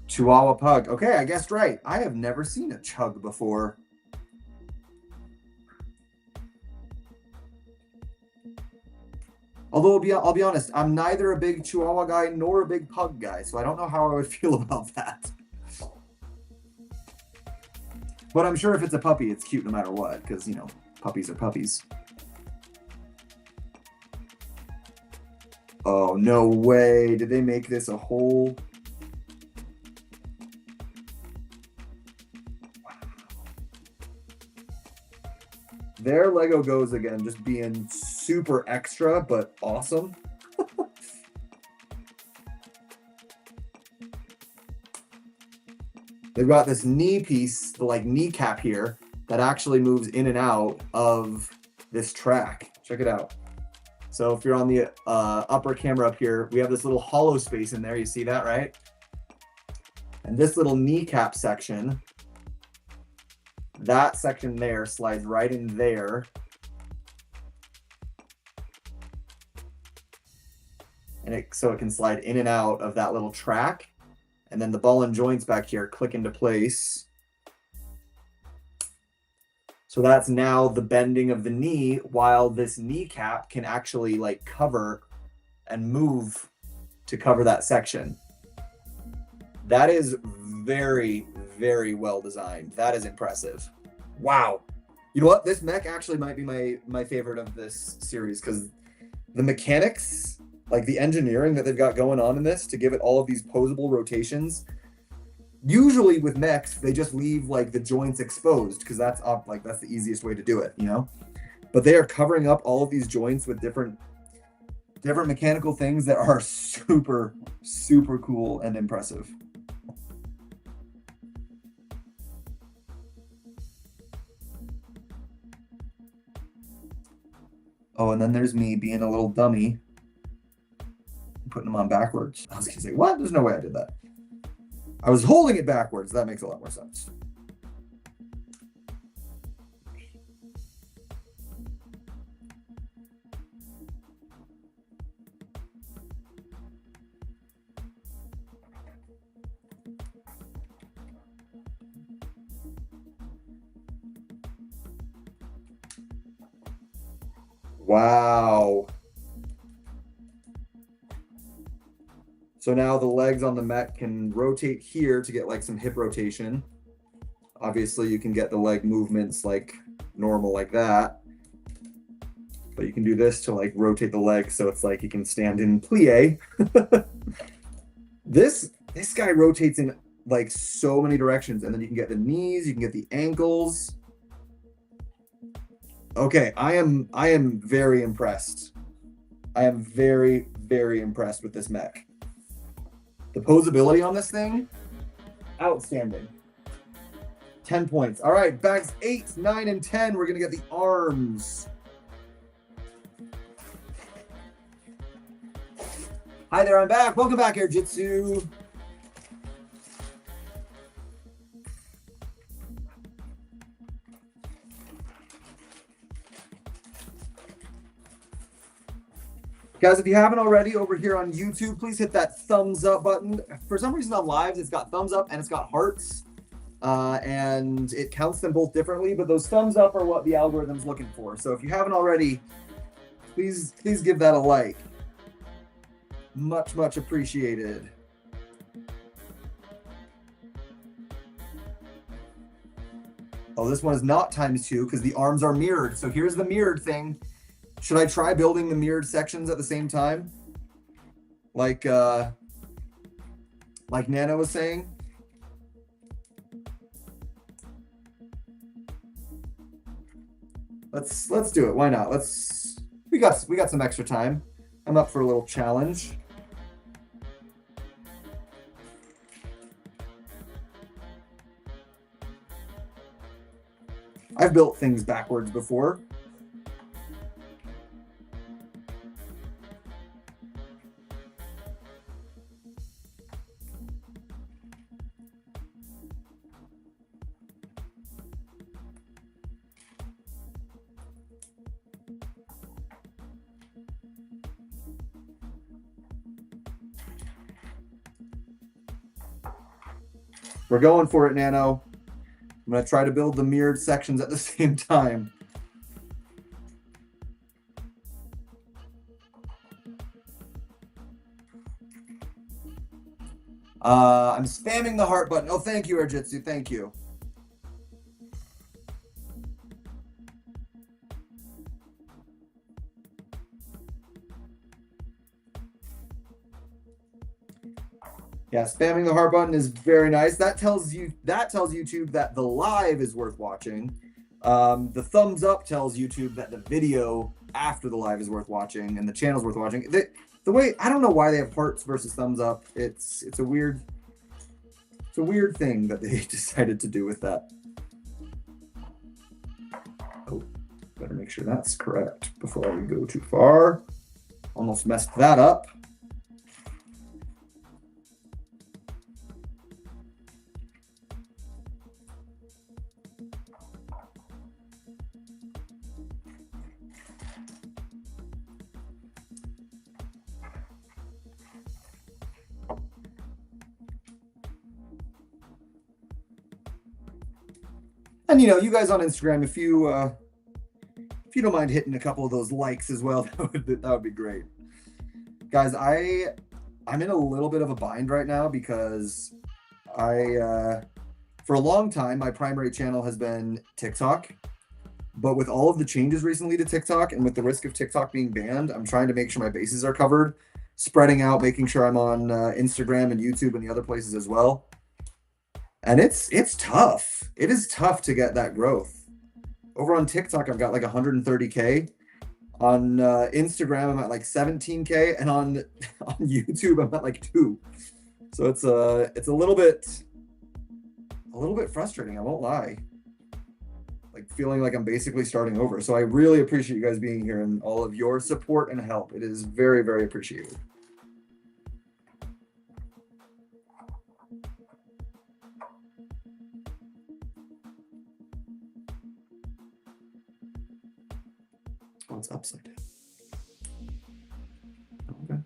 Chihuahua pug. Okay, I guessed right. I have never seen a chug before. Although I'll be honest, I'm neither a big Chihuahua guy nor a big pug guy, so I don't know how I would feel about that. But I'm sure if it's a puppy, it's cute no matter what, because, you know, puppies are puppies. Oh, no way. Did they make this a whole... There Lego goes again, just being super extra, but awesome. They've got this knee piece, the kneecap here, that actually moves in and out of this track. Check it out. So if you're on the upper camera up here, we have this little hollow space in there. You see that, right? And this little kneecap section, that section there slides right in there. And so it can slide in and out of that little track. And then the ball and joints back here click into place. So that's now the bending of the knee, while this kneecap can actually cover and move to cover that section. That is very, very well designed. That is impressive. Wow. You know what? This mech actually might be my favorite of this series, because the mechanics, the engineering that they've got going on in this to give it all of these posable rotations. Usually with mechs, they just leave the joints exposed, because that's that's the easiest way to do it, you know? But they are covering up all of these joints with different mechanical things that are super, super cool and impressive. Oh, and then there's me being a little dummy, putting them on backwards. I was gonna say, what? There's no way I did that. I was holding it backwards. That makes a lot more sense. Wow. So now the legs on the mech can rotate here to get like some hip rotation. Obviously you can get the leg movements like normal like that. But you can do this to like rotate the leg so it's like you can stand in plie. This guy rotates in like so many directions, and then you can get the knees, you can get the ankles. Okay, I am very impressed. I am very, very impressed with this mech. The posability on this thing, outstanding. 10 points. All right, bags 8, 9, and 10. We're gonna get the arms. Hi there, I'm back. Welcome back, Air Jitsu. Guys, if you haven't already over here on YouTube, please hit that thumbs up button. For some reason on lives, it's got thumbs up and it's got hearts. And it counts them both differently, but those thumbs up are what the algorithm's looking for. So if you haven't already, please give that a like. Much, much appreciated. Oh, this one is not ×2 because the arms are mirrored. So here's the mirrored thing. Should I try building the mirrored sections at the same time? Like Nana was saying? Let's do it. Why not? We got some extra time. I'm up for a little challenge. I've built things backwards before. We're going for it, Nano. I'm going to try to build the mirrored sections at the same time. I'm spamming the heart button. Oh, thank you, Erjitsu. Thank you. Yeah, spamming the heart button is very nice. That tells YouTube that the live is worth watching. The thumbs up tells YouTube that the video after the live is worth watching and the channel's worth watching. The way, I don't know why they have hearts versus thumbs up. It's a weird thing that they decided to do with that. Oh, better make sure that's correct before we go too far. Almost messed that up. And you guys on Instagram, if you don't mind hitting a couple of those likes as well, that would be great. Guys, I'm in a little bit of a bind right now because for a long time my primary channel has been TikTok, but with all of the changes recently to TikTok and with the risk of TikTok being banned, I'm trying to make sure my bases are covered, spreading out, making sure I'm on Instagram and YouTube and the other places as well. And it's tough. It is tough to get that growth. Over on TikTok, I've got like 130K. On Instagram, I'm at like 17K, and on YouTube, I'm at like 2. So it's a little bit frustrating. I won't lie. Like feeling like I'm basically starting over. So I really appreciate you guys being here and all of your support and help. It is very, very appreciated. Oh, it's upside down. Okay.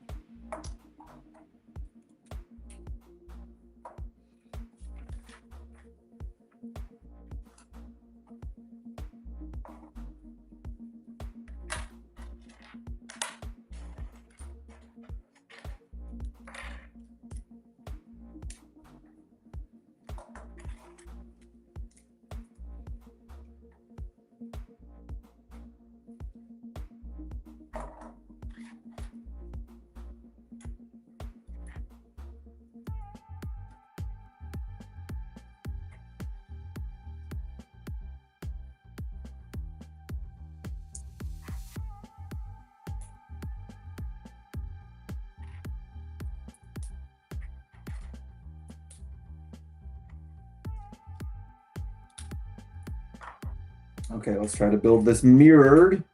Okay, let's try to build this mirrored.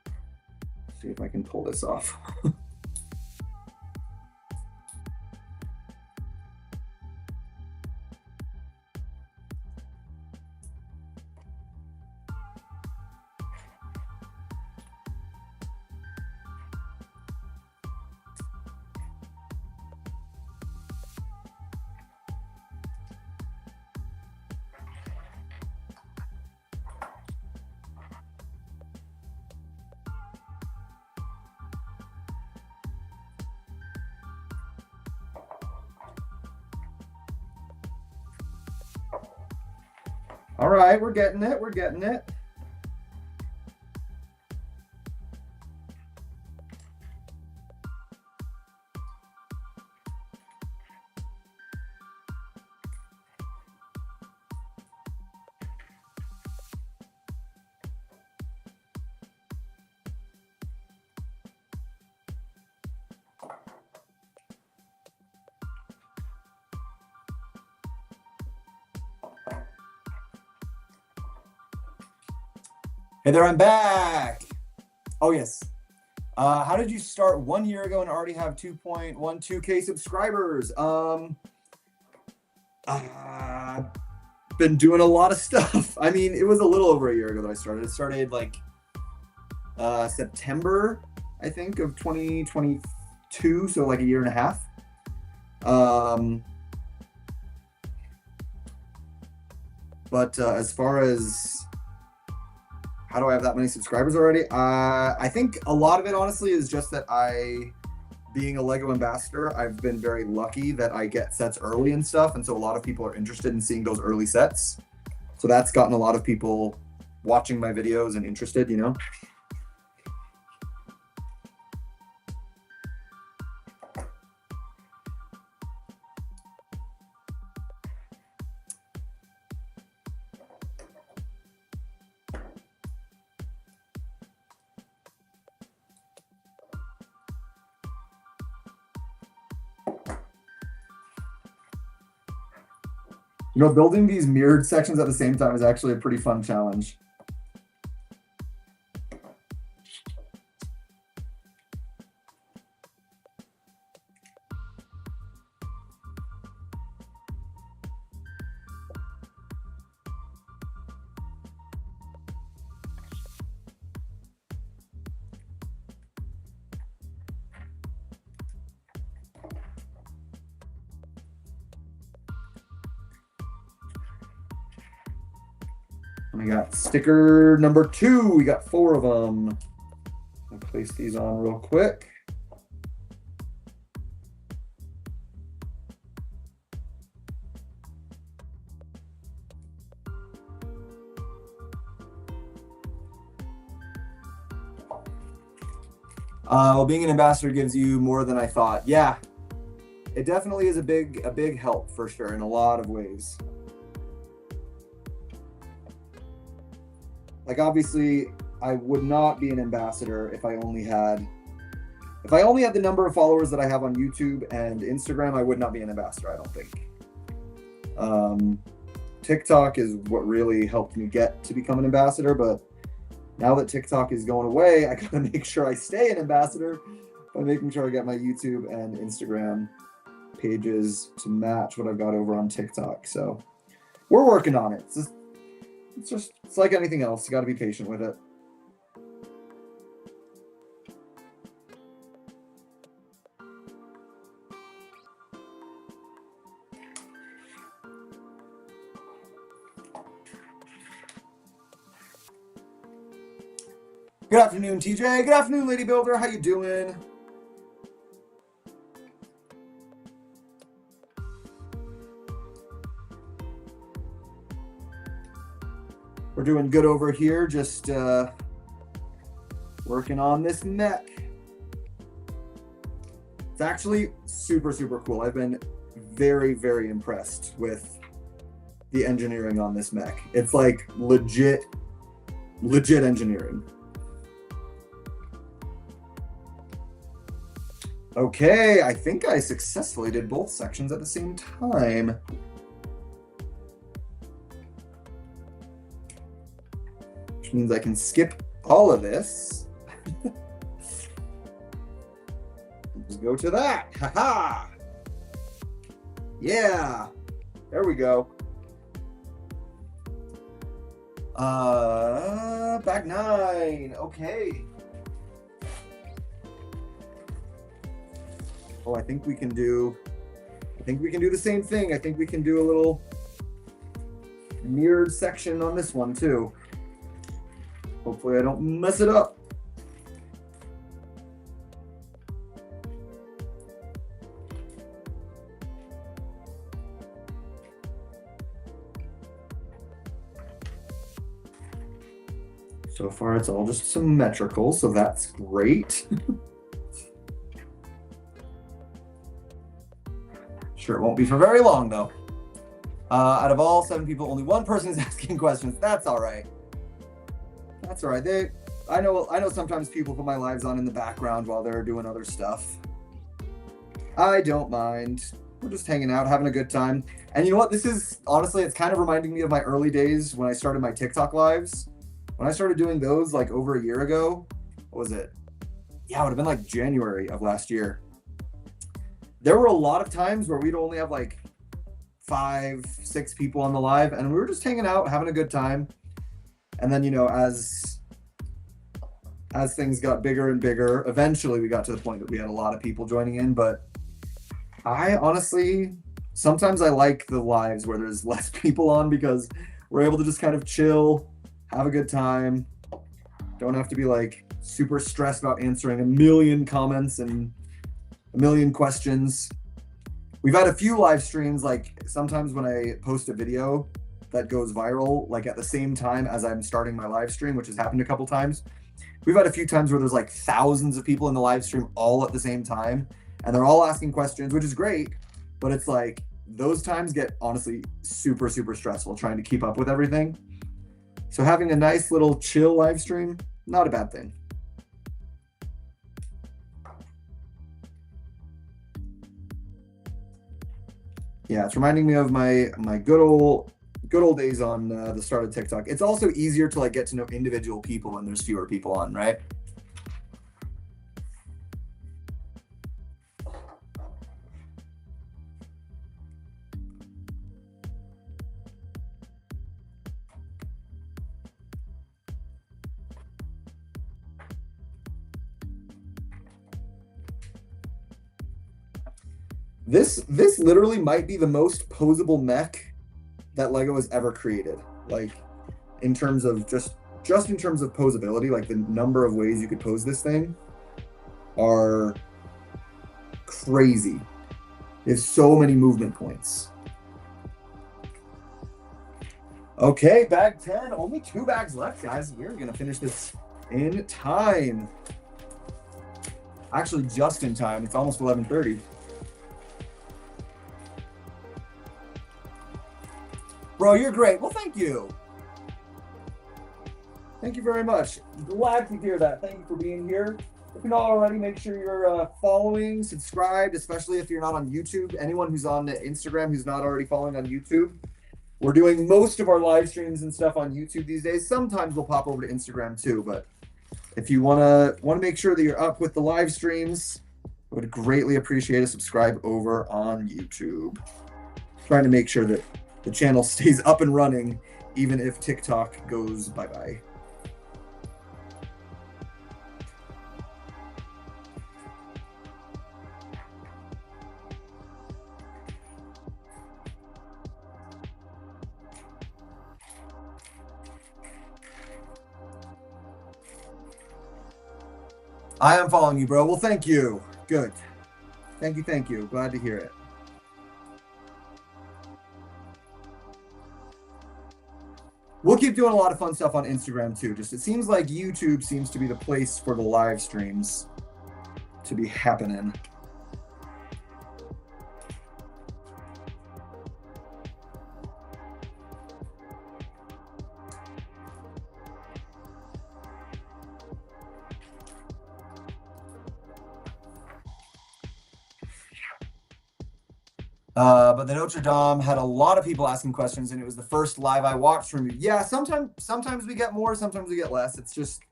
See if I can pull this off. All right, we're getting it. We're getting it. Hey there, I'm back. Oh, yes. How did you start 1 year ago and already have 2.12K subscribers? Been doing a lot of stuff. I mean, it was a little over a year ago that I started. It started like September, I think, of 2022, so like a year and a half. But as far as how do I have that many subscribers already? I think a lot of it, honestly, is just that being a LEGO ambassador, I've been very lucky that I get sets early and stuff. And so a lot of people are interested in seeing those early sets. So that's gotten a lot of people watching my videos and interested, you know? You know, building these mirrored sections at the same time is actually a pretty fun challenge. We got sticker number 2. We got 4 of them. I'll place these on real quick. Well, being an ambassador gives you more than I thought. Yeah, it definitely is a big help for sure in a lot of ways. Like, obviously, I would not be an ambassador if I only had the number of followers that I have on YouTube and Instagram. I would not be an ambassador, I don't think. TikTok is what really helped me get to become an ambassador, but now that TikTok is going away, I gotta make sure I stay an ambassador by making sure I get my YouTube and Instagram pages to match what I've got over on TikTok. So we're working on it. It's like anything else. You got to be patient with it. Good afternoon, TJ. Good afternoon, Lady Builder. How you doing? We're doing good over here, just working on this mech. It's actually super, super cool. I've been very, very impressed with the engineering on this mech. It's like legit engineering. Okay, I think I successfully did both sections at the same time. which means I can skip all of this. Just go to that. Haha. Yeah. There we go. Back 9. Okay. Oh, I think we can do the same thing. I think we can do a little mirrored section on this one too. Hopefully I don't mess it up. So far it's all just symmetrical, so that's great. Sure, it won't be for very long though. Out of all 7 people, only 1 person is asking questions. That's all right. That's all right. I know sometimes people put my lives on in the background while they're doing other stuff. I don't mind. We're just hanging out, having a good time. And you know what? This is, honestly, it's kind of reminding me of my early days when I started my TikTok lives. When I started doing those like over a year ago, what was it? Yeah, it would have been like January of last year. There were a lot of times where we'd only have like 5, 6 people on the live, and we were just hanging out, having a good time. And then, you know, as things got bigger and bigger, eventually we got to the point that we had a lot of people joining in. But I honestly, sometimes I like the lives where there's less people on, because we're able to just kind of chill, have a good time. Don't have to be like super stressed about answering a million comments and a million questions. We've had a few live streams, like sometimes when I post a video that goes viral, like at the same time as I'm starting my live stream, which has happened a couple times. We've had a few times where there's like thousands of people in the live stream all at the same time, and they're all asking questions, which is great, but it's like those times get honestly super, super stressful trying to keep up with everything. So having a nice little chill live stream, not a bad thing. Yeah, it's reminding me of my good old days on the start of TikTok. It's also easier to like get to know individual people when there's fewer people on, right? This literally might be the most posable mech that LEGO has ever created. Like in terms of just in terms of posability, like the number of ways you could pose this thing are crazy. There's so many movement points. Okay, bag 10. Only 2 bags left, guys. We're gonna finish this in time. Actually, just in time. It's almost 11:30. Bro, you're great. Well, thank you. Thank you very much. Glad to hear that. Thank you for being here. If you're not already, make sure you're following, subscribed, especially if you're not on YouTube. Anyone who's on Instagram who's not already following on YouTube. We're doing most of our live streams and stuff on YouTube these days. Sometimes we'll pop over to Instagram too, but if you wanna make sure that you're up with the live streams, I would greatly appreciate a subscribe over on YouTube. Trying to make sure that the channel stays up and running, even if TikTok goes bye-bye. I am following you, bro. Well, thank you. Good. Thank you. Glad to hear it. We'll keep doing a lot of fun stuff on Instagram too. Just it seems like YouTube seems to be the place for the live streams to be happening. But the Notre Dame had a lot of people asking questions, and it was the first live I watched from you. Yeah, sometimes we get more, sometimes we get less. It's just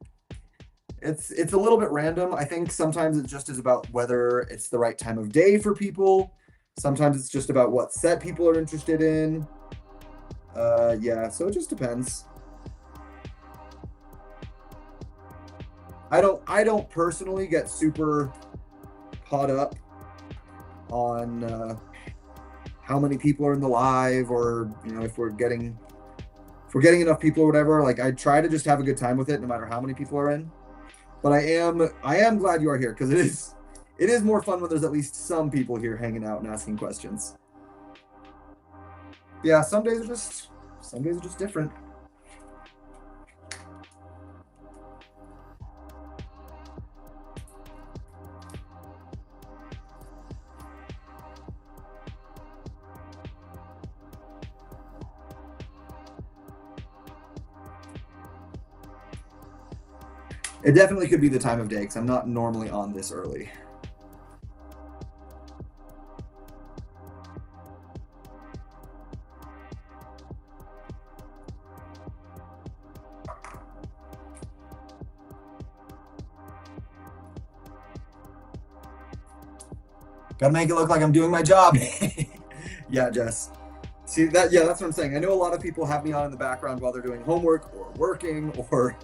it's a little bit random. I think sometimes it just is about whether it's the right time of day for people. Sometimes it's just about what set people are interested in. Yeah, so it just depends. I don't personally get super caught up on how many people are in the live, or if we're getting enough people or whatever. Like, I try to just have a good time with it no matter how many people are in. But I am glad you are here, because it is more fun when there's at least some people here hanging out and asking questions. Yeah, some days are just different. It definitely could be the time of day, because I'm not normally on this early. Gotta make it look like I'm doing my job. Yeah, Jess. See that? Yeah, that's what I'm saying. I know a lot of people have me on in the background while they're doing homework or working or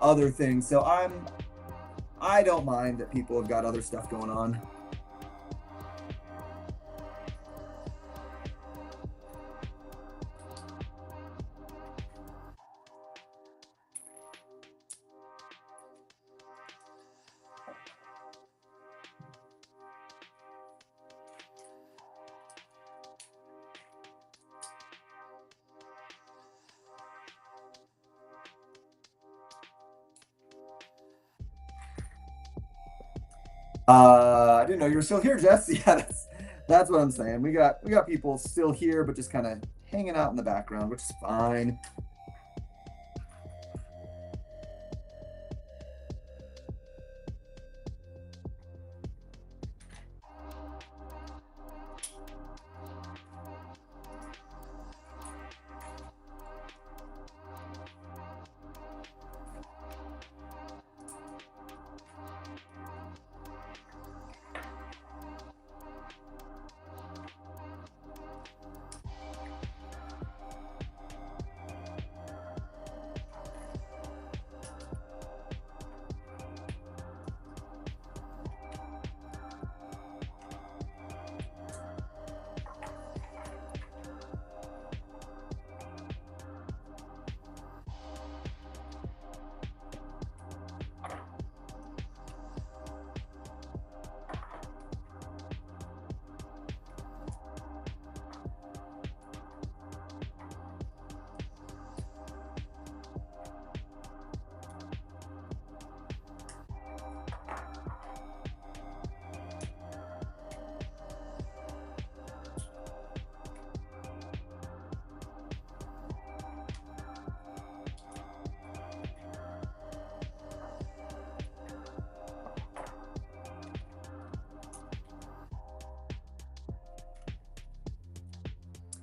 other things. So I don't mind that people have got other stuff going on. I didn't know you were still here, Jess. Yeah, that's what I'm saying. We got people still here, but just kind of hanging out in the background, which is fine.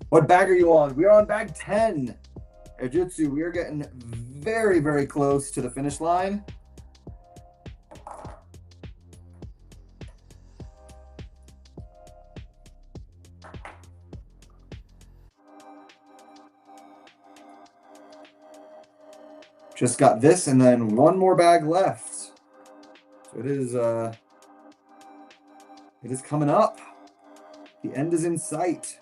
What bag are you on? We are on bag 10. Ejutsu, we are getting very, very close to the finish line. Just got this, and then one more bag left. So it is coming up. The end is in sight.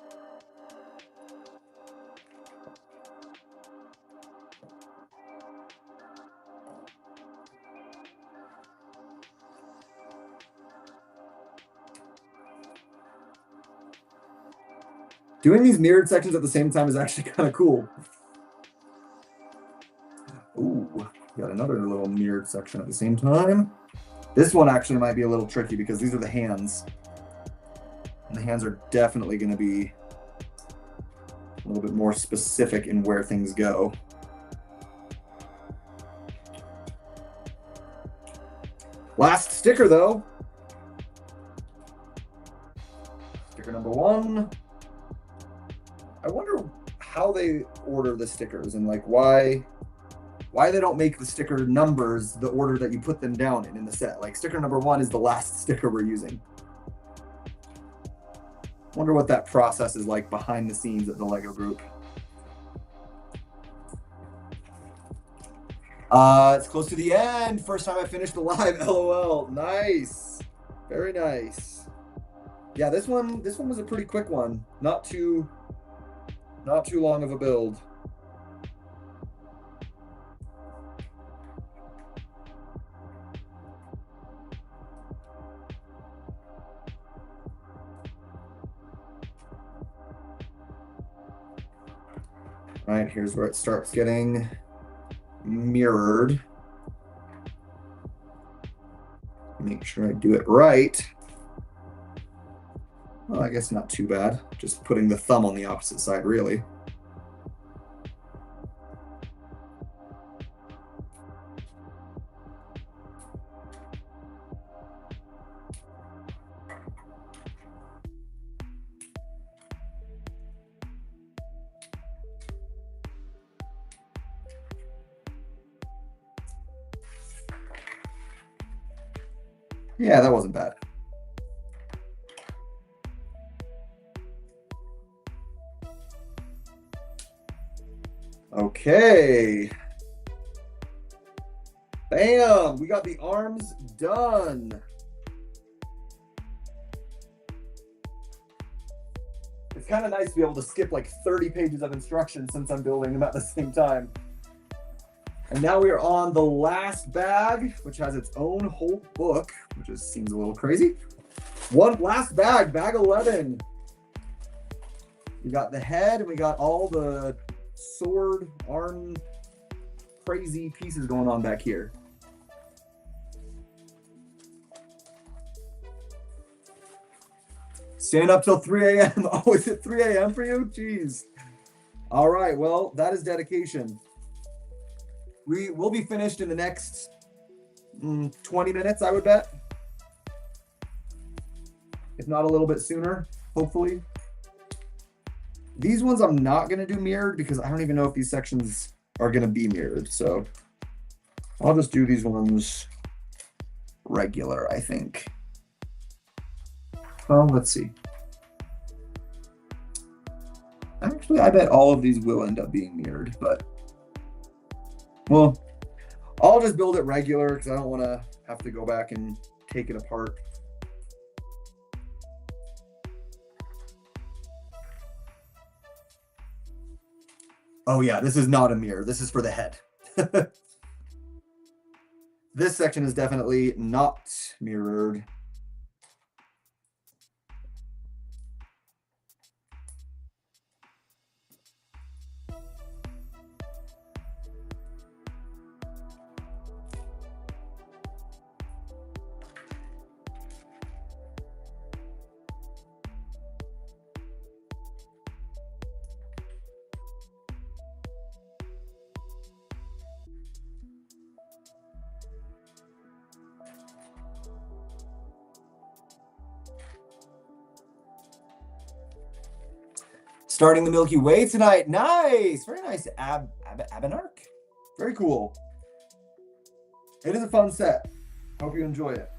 Doing these mirrored sections at the same time is actually kind of cool. Ooh, got another little mirrored section at the same time. This one actually might be a little tricky because these are the hands. And the hands are definitely going to be a little bit more specific in where things go. Last sticker, though. Sticker number 1. I wonder how they order the stickers and like why they don't make the sticker numbers the order that you put them down in the set. Like sticker number 1 is the last sticker we're using. Wonder what that process is like behind the scenes at the LEGO group. It's close to the end. First time I finished the live. LOL. Nice. Very nice. Yeah, this one was a pretty quick one. Not too long of a build. All right, here's where it starts getting mirrored. Make sure I do it right. Well, I guess not too bad. Just putting the thumb on the opposite side, really. Yeah, that wasn't bad. Okay. Bam! We got the arms done. It's kind of nice to be able to skip like 30 pages of instructions since I'm building them at the same time. And now we are on the last bag, which has its own whole book, which just seems a little crazy. One last bag, bag 11. We got the head, and we got all the sword, arm, crazy pieces going on back here. Staying up till 3 a.m. Oh, is it 3 a.m. for you? Jeez. All right, well, that is dedication. We will be finished in the next 20 minutes, I would bet. If not a little bit sooner, hopefully. These ones I'm not going to do mirrored because I don't even know if these sections are going to be mirrored. So I'll just do these ones regular, I think. Well, let's see. Actually, I bet all of these will end up being mirrored, but well, I'll just build it regular because I don't want to have to go back and take it apart. Oh yeah, this is not a mirror. This is for the head. This section is definitely not mirrored. Starting the Milky Way tonight. Nice. Very nice. Abanark. Very cool. It is a fun set. Hope you enjoy it.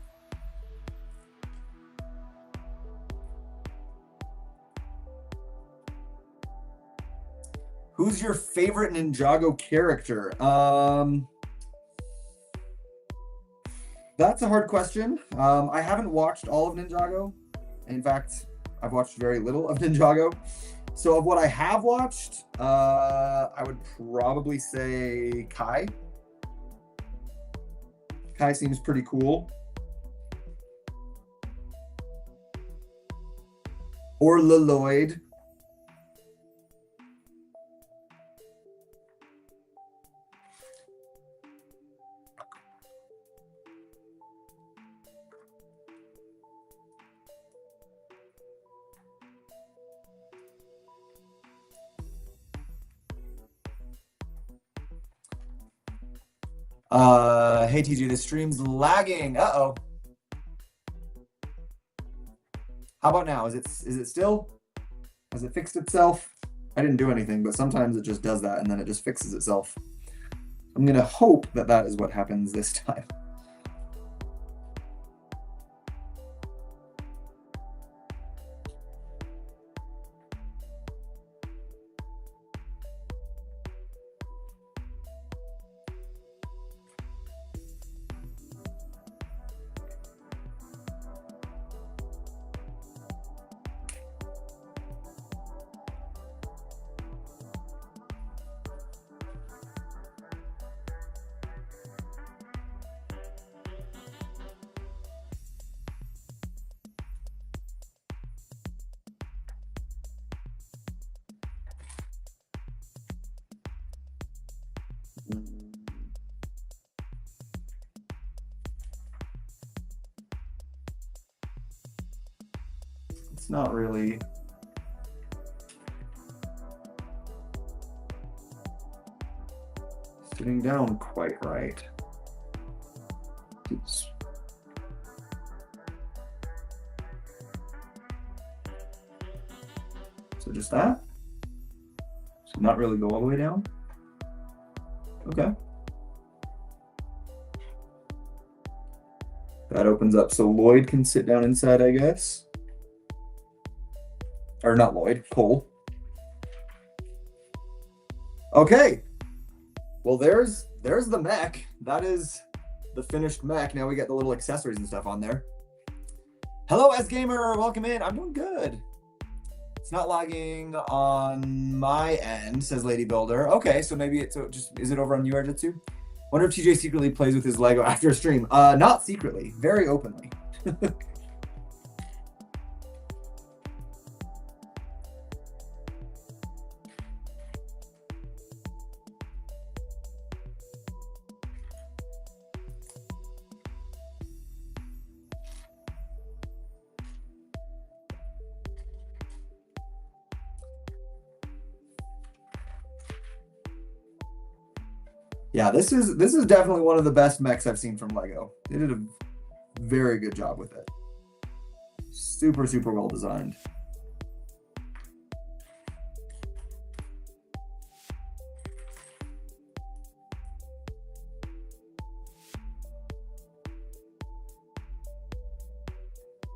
Who's your favorite Ninjago character? That's a hard question. I haven't watched all of Ninjago. In fact, I've watched very little of Ninjago. So of what I have watched, I would probably say Kai. Kai seems pretty cool. Or Leloid. Hey TG, the stream's lagging. Uh-oh. How about now? Is it still? Has it fixed itself? I didn't do anything, but sometimes it just does that and then it just fixes itself. I'm gonna hope that that is what happens this time. It's not really sitting down quite right. Oops. So just that? So not really go all the way down? Okay. That opens up so Lloyd can sit down inside, I guess. Or not Lloyd, Cole. Okay. Well, there's the mech. That is the finished mech. Now we get the little accessories and stuff on there. Hello, S Gamer. Welcome in. I'm doing good. It's not lagging on my end, says Lady Builder. Okay, so maybe it's just, is it over on your end too? Wonder if TJ secretly plays with his Lego after a stream. Not secretly, very openly. Yeah, this is definitely one of the best mechs I've seen from LEGO. They did a very good job with it. Super, super well designed.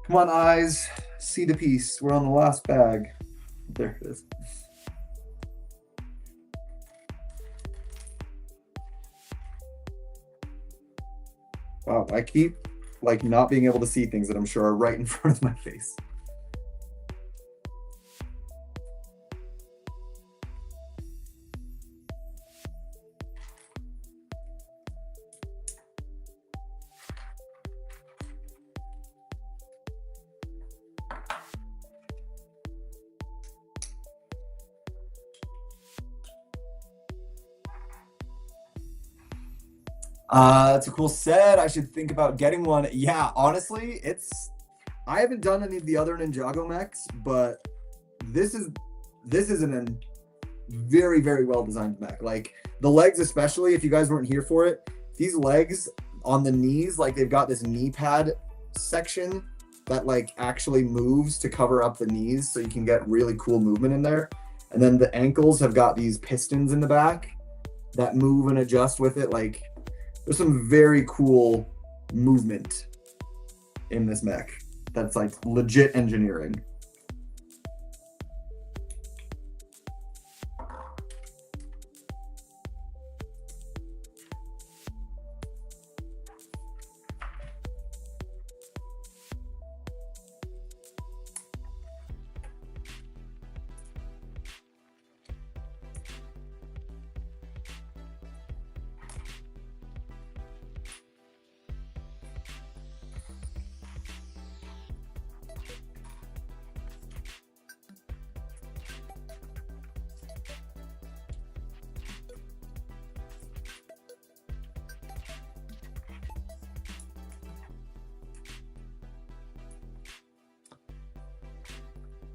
Come on, eyes. See the piece. We're on the last bag. There it is. Wow, I keep like not being able to see things that I'm sure are right in front of my face. It's a cool set. I should think about getting one. Yeah, honestly, I haven't done any of the other Ninjago mechs, but this is a very, very well designed mech. Like the legs, especially if you guys weren't here for it, these legs on the knees, like they've got this knee pad section that like actually moves to cover up the knees so you can get really cool movement in there. And then the ankles have got these pistons in the back that move and adjust with it. Like there's some very cool movement in this mech that's like legit engineering.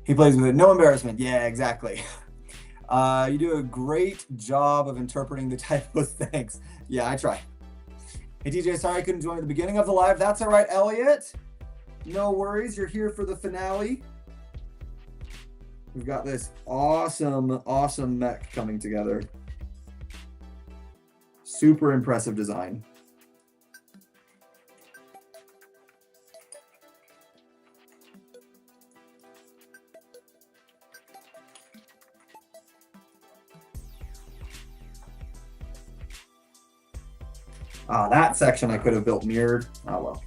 He plays with it. No embarrassment. Yeah, exactly. You do a great job of interpreting the typos. Thanks. Yeah, I try. Hey, TJ, sorry I couldn't join at the beginning of the live. That's all right, Elliot. No worries. You're here for the finale. We've got this awesome mech coming together. Super impressive design. That section I could have built mirrored. Oh well.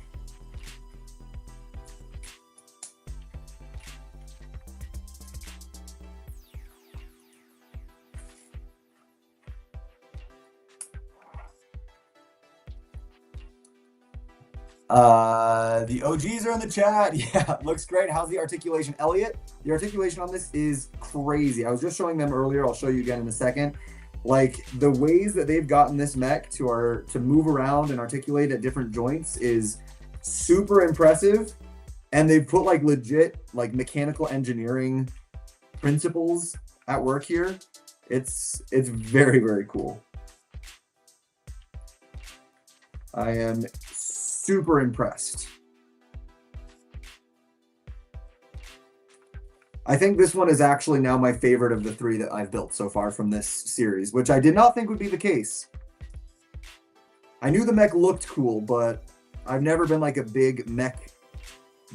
The OGs are in the chat. Yeah, looks great. How's the articulation, Elliot? The articulation on this is crazy. I was just showing them earlier. I'll show you again in a second. Like the ways that they've gotten this mech to move around and articulate at different joints is super impressive. And they've put like legit like mechanical engineering principles at work here. It's very cool. I am super impressed. I think this one is actually now my favorite of the 3 that I've built so far from this series, which I did not think would be the case. I knew the mech looked cool, but I've never been like a big mech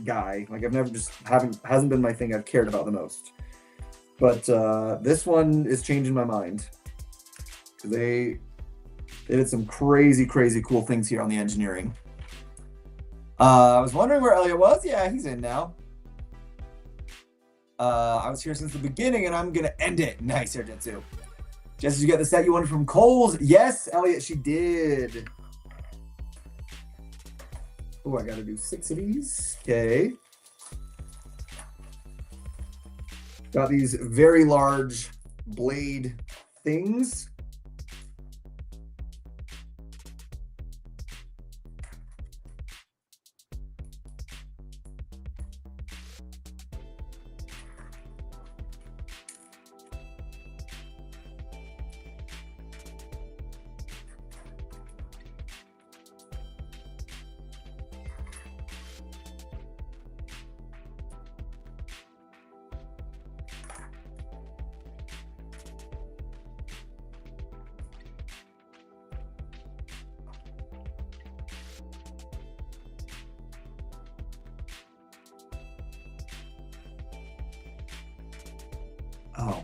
guy. Like I've never hasn't been my thing I've cared about the most. But this one is changing my mind. They did some crazy cool things here on the engineering. I was wondering where Elliot was. Yeah, he's in now. I was here since the beginning, and I'm gonna end it. Nice, Jitsu. Jess, did you get the set you wanted from Kohl's? Yes, Elliot, she did. Oh, I gotta do 6 of these. Okay. Got these very large blade things. Oh,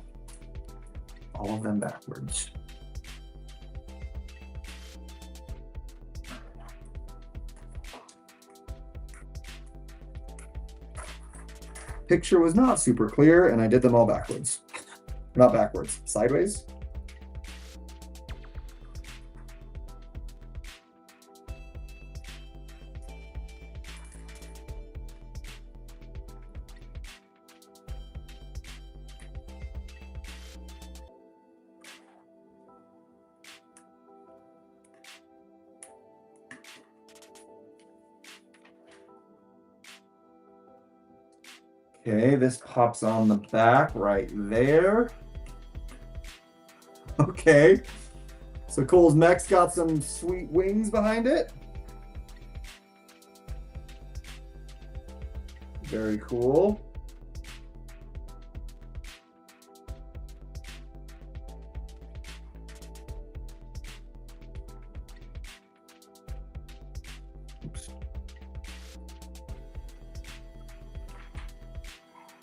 all of them backwards. Picture was not super clear, and I did them all backwards. Not backwards, sideways. Okay, this pops on the back right there. Okay, so Kohl's Mech's got some sweet wings behind it. Very cool. Oops.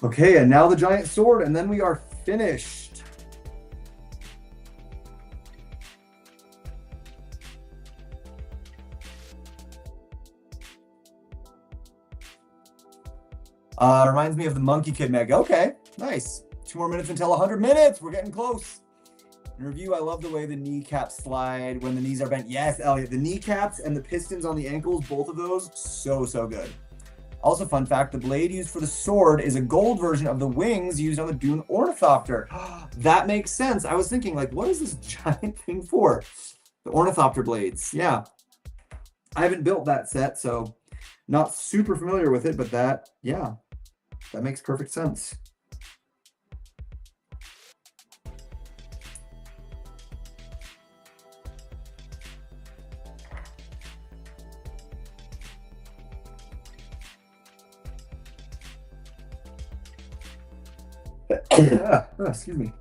Okay, and now the giant sword, and then we are finished. Reminds me of the Monkey Kid Meg. Okay, nice. 2 more minutes until 100 minutes. We're getting close. In review, I love the way the kneecaps slide when the knees are bent. Yes, Elliot, the kneecaps and the pistons on the ankles, both of those, so good. Also, fun fact, the blade used for the sword is a gold version of the wings used on the Dune Ornithopter. That makes sense. I was thinking, like, what is this giant thing for? The Ornithopter blades. Yeah. I haven't built that set, so not super familiar with it, but that, yeah, that makes perfect sense. Excuse me.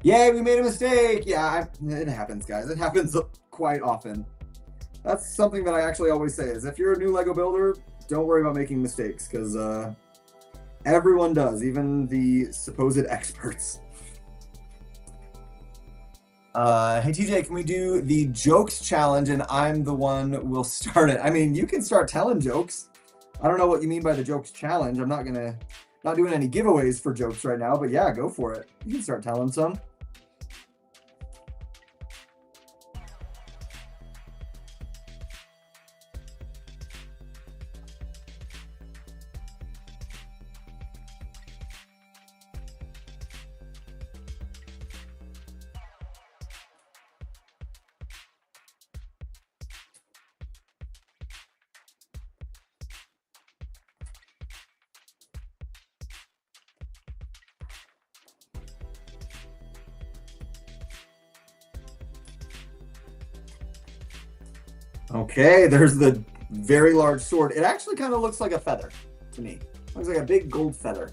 Yay, we made a mistake. Yeah, it happens, guys. It happens quite often. That's something that I actually always say is if you're a new Lego builder, don't worry about making mistakes because everyone does, even the supposed experts. Hey TJ, can we do the jokes challenge and I'm the one who will start it? I mean, you can start telling jokes. I don't know what you mean by the jokes challenge. I'm not doing any giveaways for jokes right now, but yeah, go for it. You can start telling some. Okay, there's the very large sword. It actually kind of looks like a feather to me. It looks like a big gold feather.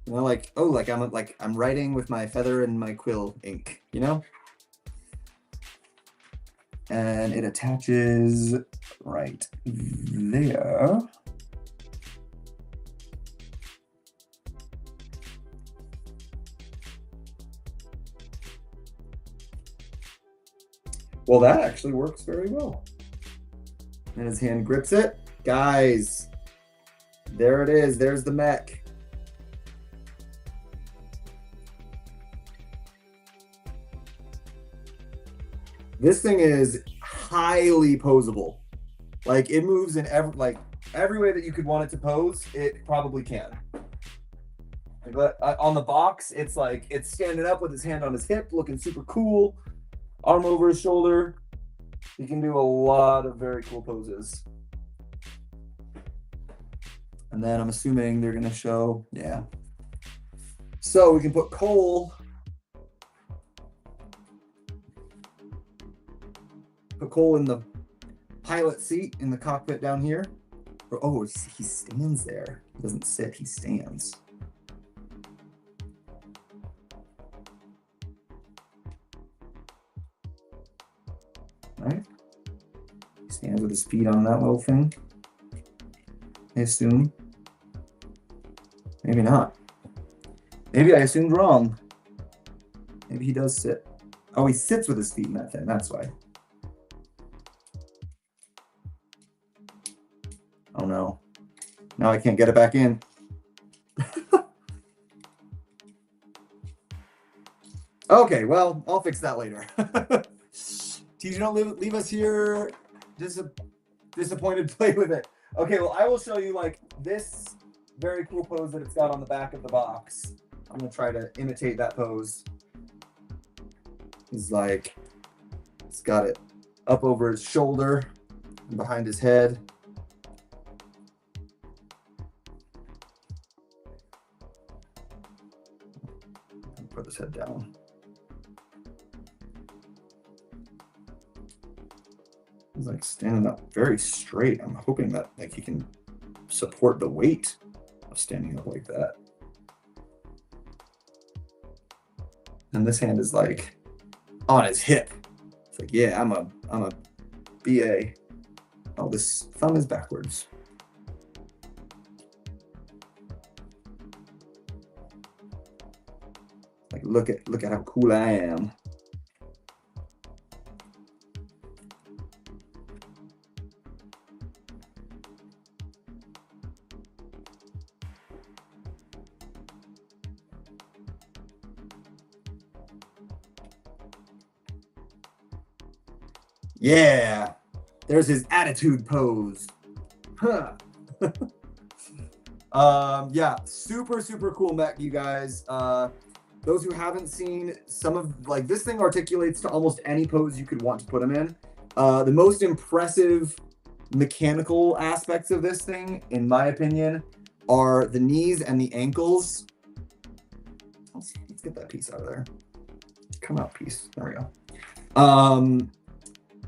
You know, like, oh, like I'm writing with my feather and my quill ink, you know? And it attaches right there. Well, that actually works very well. And his hand grips it. Guys, there it is. There's the mech. This thing is highly posable. Like it moves in every way that you could want it to pose, it probably can. But on the box, it's like it's standing up with his hand on his hip, looking super cool. Arm over his shoulder. You can do a lot of very cool poses. And then I'm assuming they're gonna show, yeah. So we can put Cole. Put Cole in the pilot seat in the cockpit down here. Oh, he stands there. He doesn't sit, he stands. Right? He stands with his feet on that little thing. I assume. Maybe not. Maybe I assumed wrong. Maybe he does sit. Oh, he sits with his feet in that thing. That's why. Oh no. Now I can't get it back in. Okay, well, I'll fix that later. TJ, don't leave us here disappointed. Play with it. Okay, well, I will show you like this very cool pose that it's got on the back of the box. I'm gonna try to imitate that pose. He's like, he's got it up over his shoulder and behind his head. Put his head down. He's like standing up very straight. I'm hoping that like he can support the weight of standing up like that. And this hand is like on his hip. It's like, yeah, I'm a BA. Oh, this thumb is backwards. Like look at how cool I am. Yeah, there's his attitude pose. Huh. Yeah, super cool mech, you guys. Those who haven't seen some of like this thing articulates to almost any pose you could want to put him in. The most impressive mechanical aspects of this thing, in my opinion, are the knees and the ankles. Let's get that piece out of there. Come out, piece. There we go.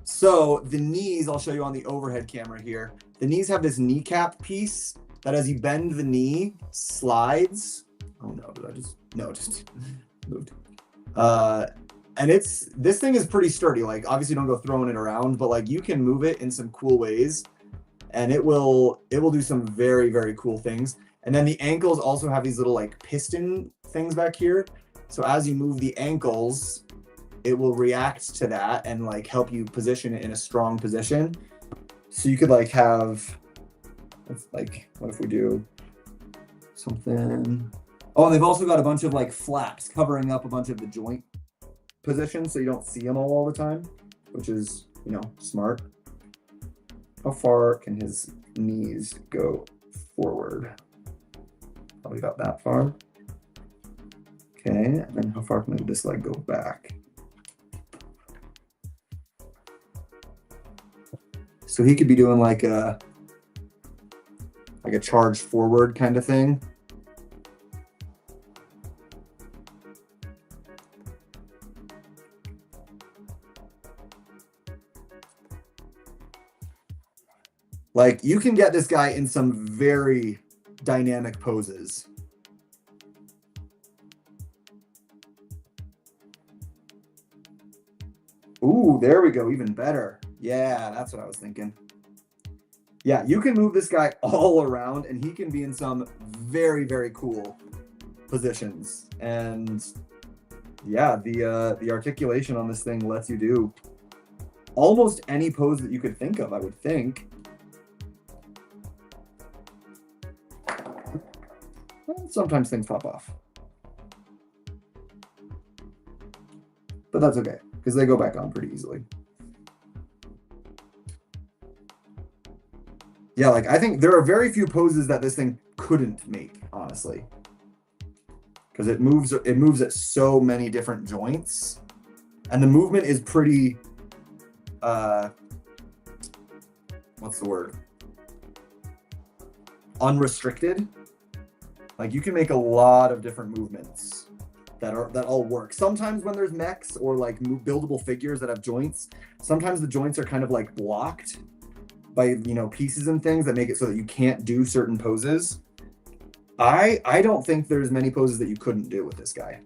So the knees, I'll show you on the overhead camera here. The knees have this kneecap piece that as you bend the knee, slides. Oh no, did I just, no, just moved. And this thing is pretty sturdy. Like obviously don't go throwing it around, but like you can move it in some cool ways and it will do some very, very cool things. And then the ankles also have these little like piston things back here. So as you move the ankles, it will react to that and like help you position it in a strong position. So you could like have, like, what if we do something? Oh, and they've also got a bunch of like flaps covering up a bunch of the joint positions so you don't see them all the time, which is, you know, smart. How far can his knees go forward? Probably about that far. Okay, and then how far can this leg go back? So he could be doing like a charge forward kind of thing. Like you can get this guy in some very dynamic poses. Ooh, there we go, even better. Yeah, that's what I was thinking. Yeah, you can move this guy all around and he can be in some very, very cool positions. And yeah, the articulation on this thing lets you do almost any pose that you could think of, I would think. Sometimes things pop off. But that's okay, because they go back on pretty easily. Yeah, like I think there are very few poses that this thing couldn't make, honestly. Because it moves at so many different joints. And the movement is pretty what's the word? Unrestricted. Like you can make a lot of different movements that all work. Sometimes when there's mechs or like buildable figures that have joints, sometimes the joints are kind of like blocked by, you know, pieces and things that make it so that you can't do certain poses. I don't think there's many poses that you couldn't do with this guy.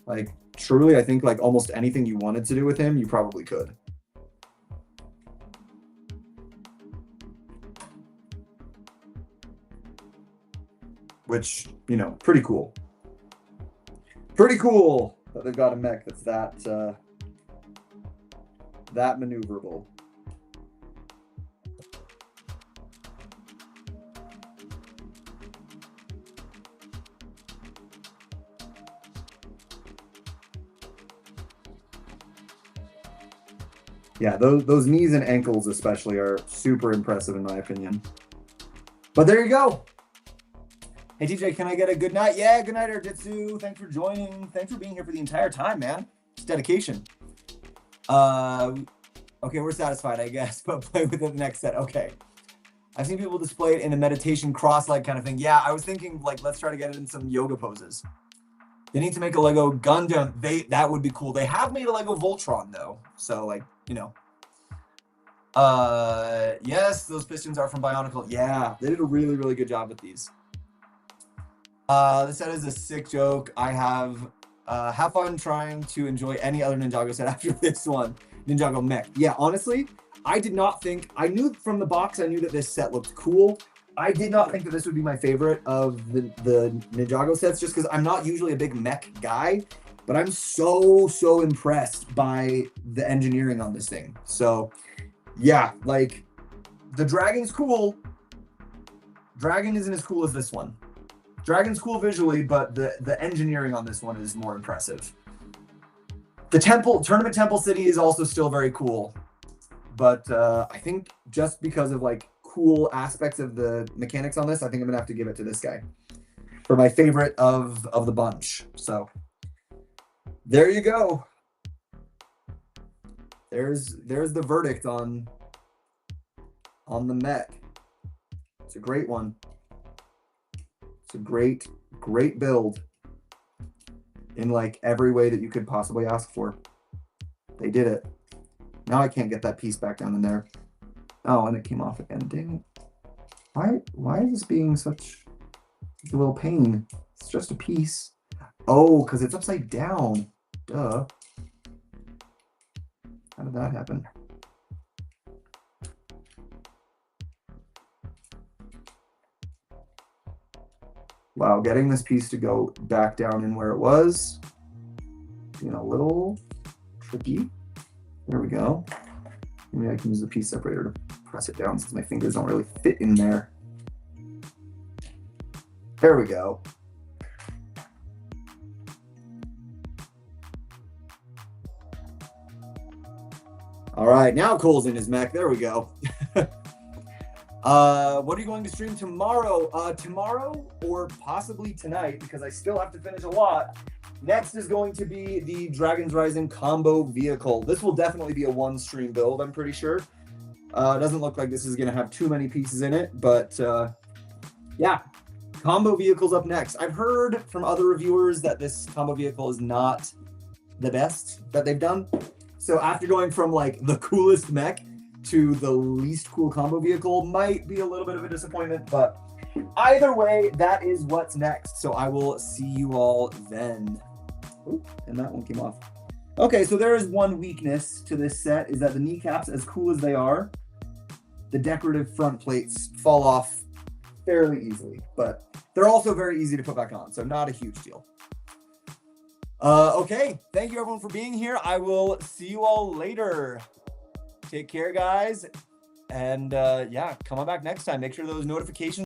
Like truly, I think like almost anything you wanted to do with him, you probably could. Which, you know, pretty cool. Pretty cool that they've got a mech that's that maneuverable. Yeah, those knees and ankles especially are super impressive in my opinion. But there you go. Hey, TJ, can I get a good night? Yeah, good night, Erjitsu. Thanks for joining. Thanks for being here for the entire time, man. It's dedication. Okay, we're satisfied, I guess, but play with it the next set. Okay. I've seen people display it in a meditation cross-leg kind of thing. Yeah, I was thinking, like, let's try to get it in some yoga poses. They need to make a Lego Gundam. That would be cool. They have made a Lego Voltron, though. So, like, you know. Yes, those pistons are from Bionicle. Yeah, they did a really, really good job with these. This set is a sick joke. I have fun trying to enjoy any other Ninjago set after this one. Ninjago Mech. Yeah, honestly, I did not think, I knew from the box, I knew that this set looked cool. I did not think that this would be my favorite of the Ninjago sets, just because I'm not usually a big mech guy, but I'm so impressed by the engineering on this thing. So yeah, like the Dragon's cool. Dragon isn't as cool as this one. Dragon's cool visually, but the engineering on this one is more impressive. The Tournament Temple City is also still very cool, but I think just because of like cool aspects of the mechanics on this, I think I'm gonna have to give it to this guy for my favorite of the bunch. So there you go. There's the verdict on the Mech. It's a great one. It's a great build in like every way that you could possibly ask for. They did it. Now I can't get that piece back down in there. Oh, and it came off again. Dang it. Why is this being such a little pain? It's just a piece. Oh, because it's upside down. Duh. How did that happen? Wow, getting this piece to go back down in where it was, being a little tricky. There we go. Maybe I can use the piece separator to press it down since my fingers don't really fit in there. There we go. All right, now Cole's in his mech. There we go. What are you going to stream tomorrow? Tomorrow or possibly tonight, because I still have to finish a lot. Next is going to be the Dragon's Rising combo vehicle. This will definitely be a one-stream build, I'm pretty sure. It doesn't look like this is going to have too many pieces in it, but yeah, combo vehicle's up next. I've heard from other reviewers that this combo vehicle is not the best that they've done. So after going from like the coolest mech to the least cool combo vehicle might be a little bit of a disappointment, but either way, that is what's next. So I will see you all then. Ooh, and that one came off. Okay, so there is one weakness to this set, is that the kneecaps, as cool as they are, the decorative front plates fall off fairly easily, but they're also very easy to put back on, so not a huge deal. Okay, thank you everyone for being here. I will see you all later. Take care, guys. And yeah, come on back next time. Make sure those notifications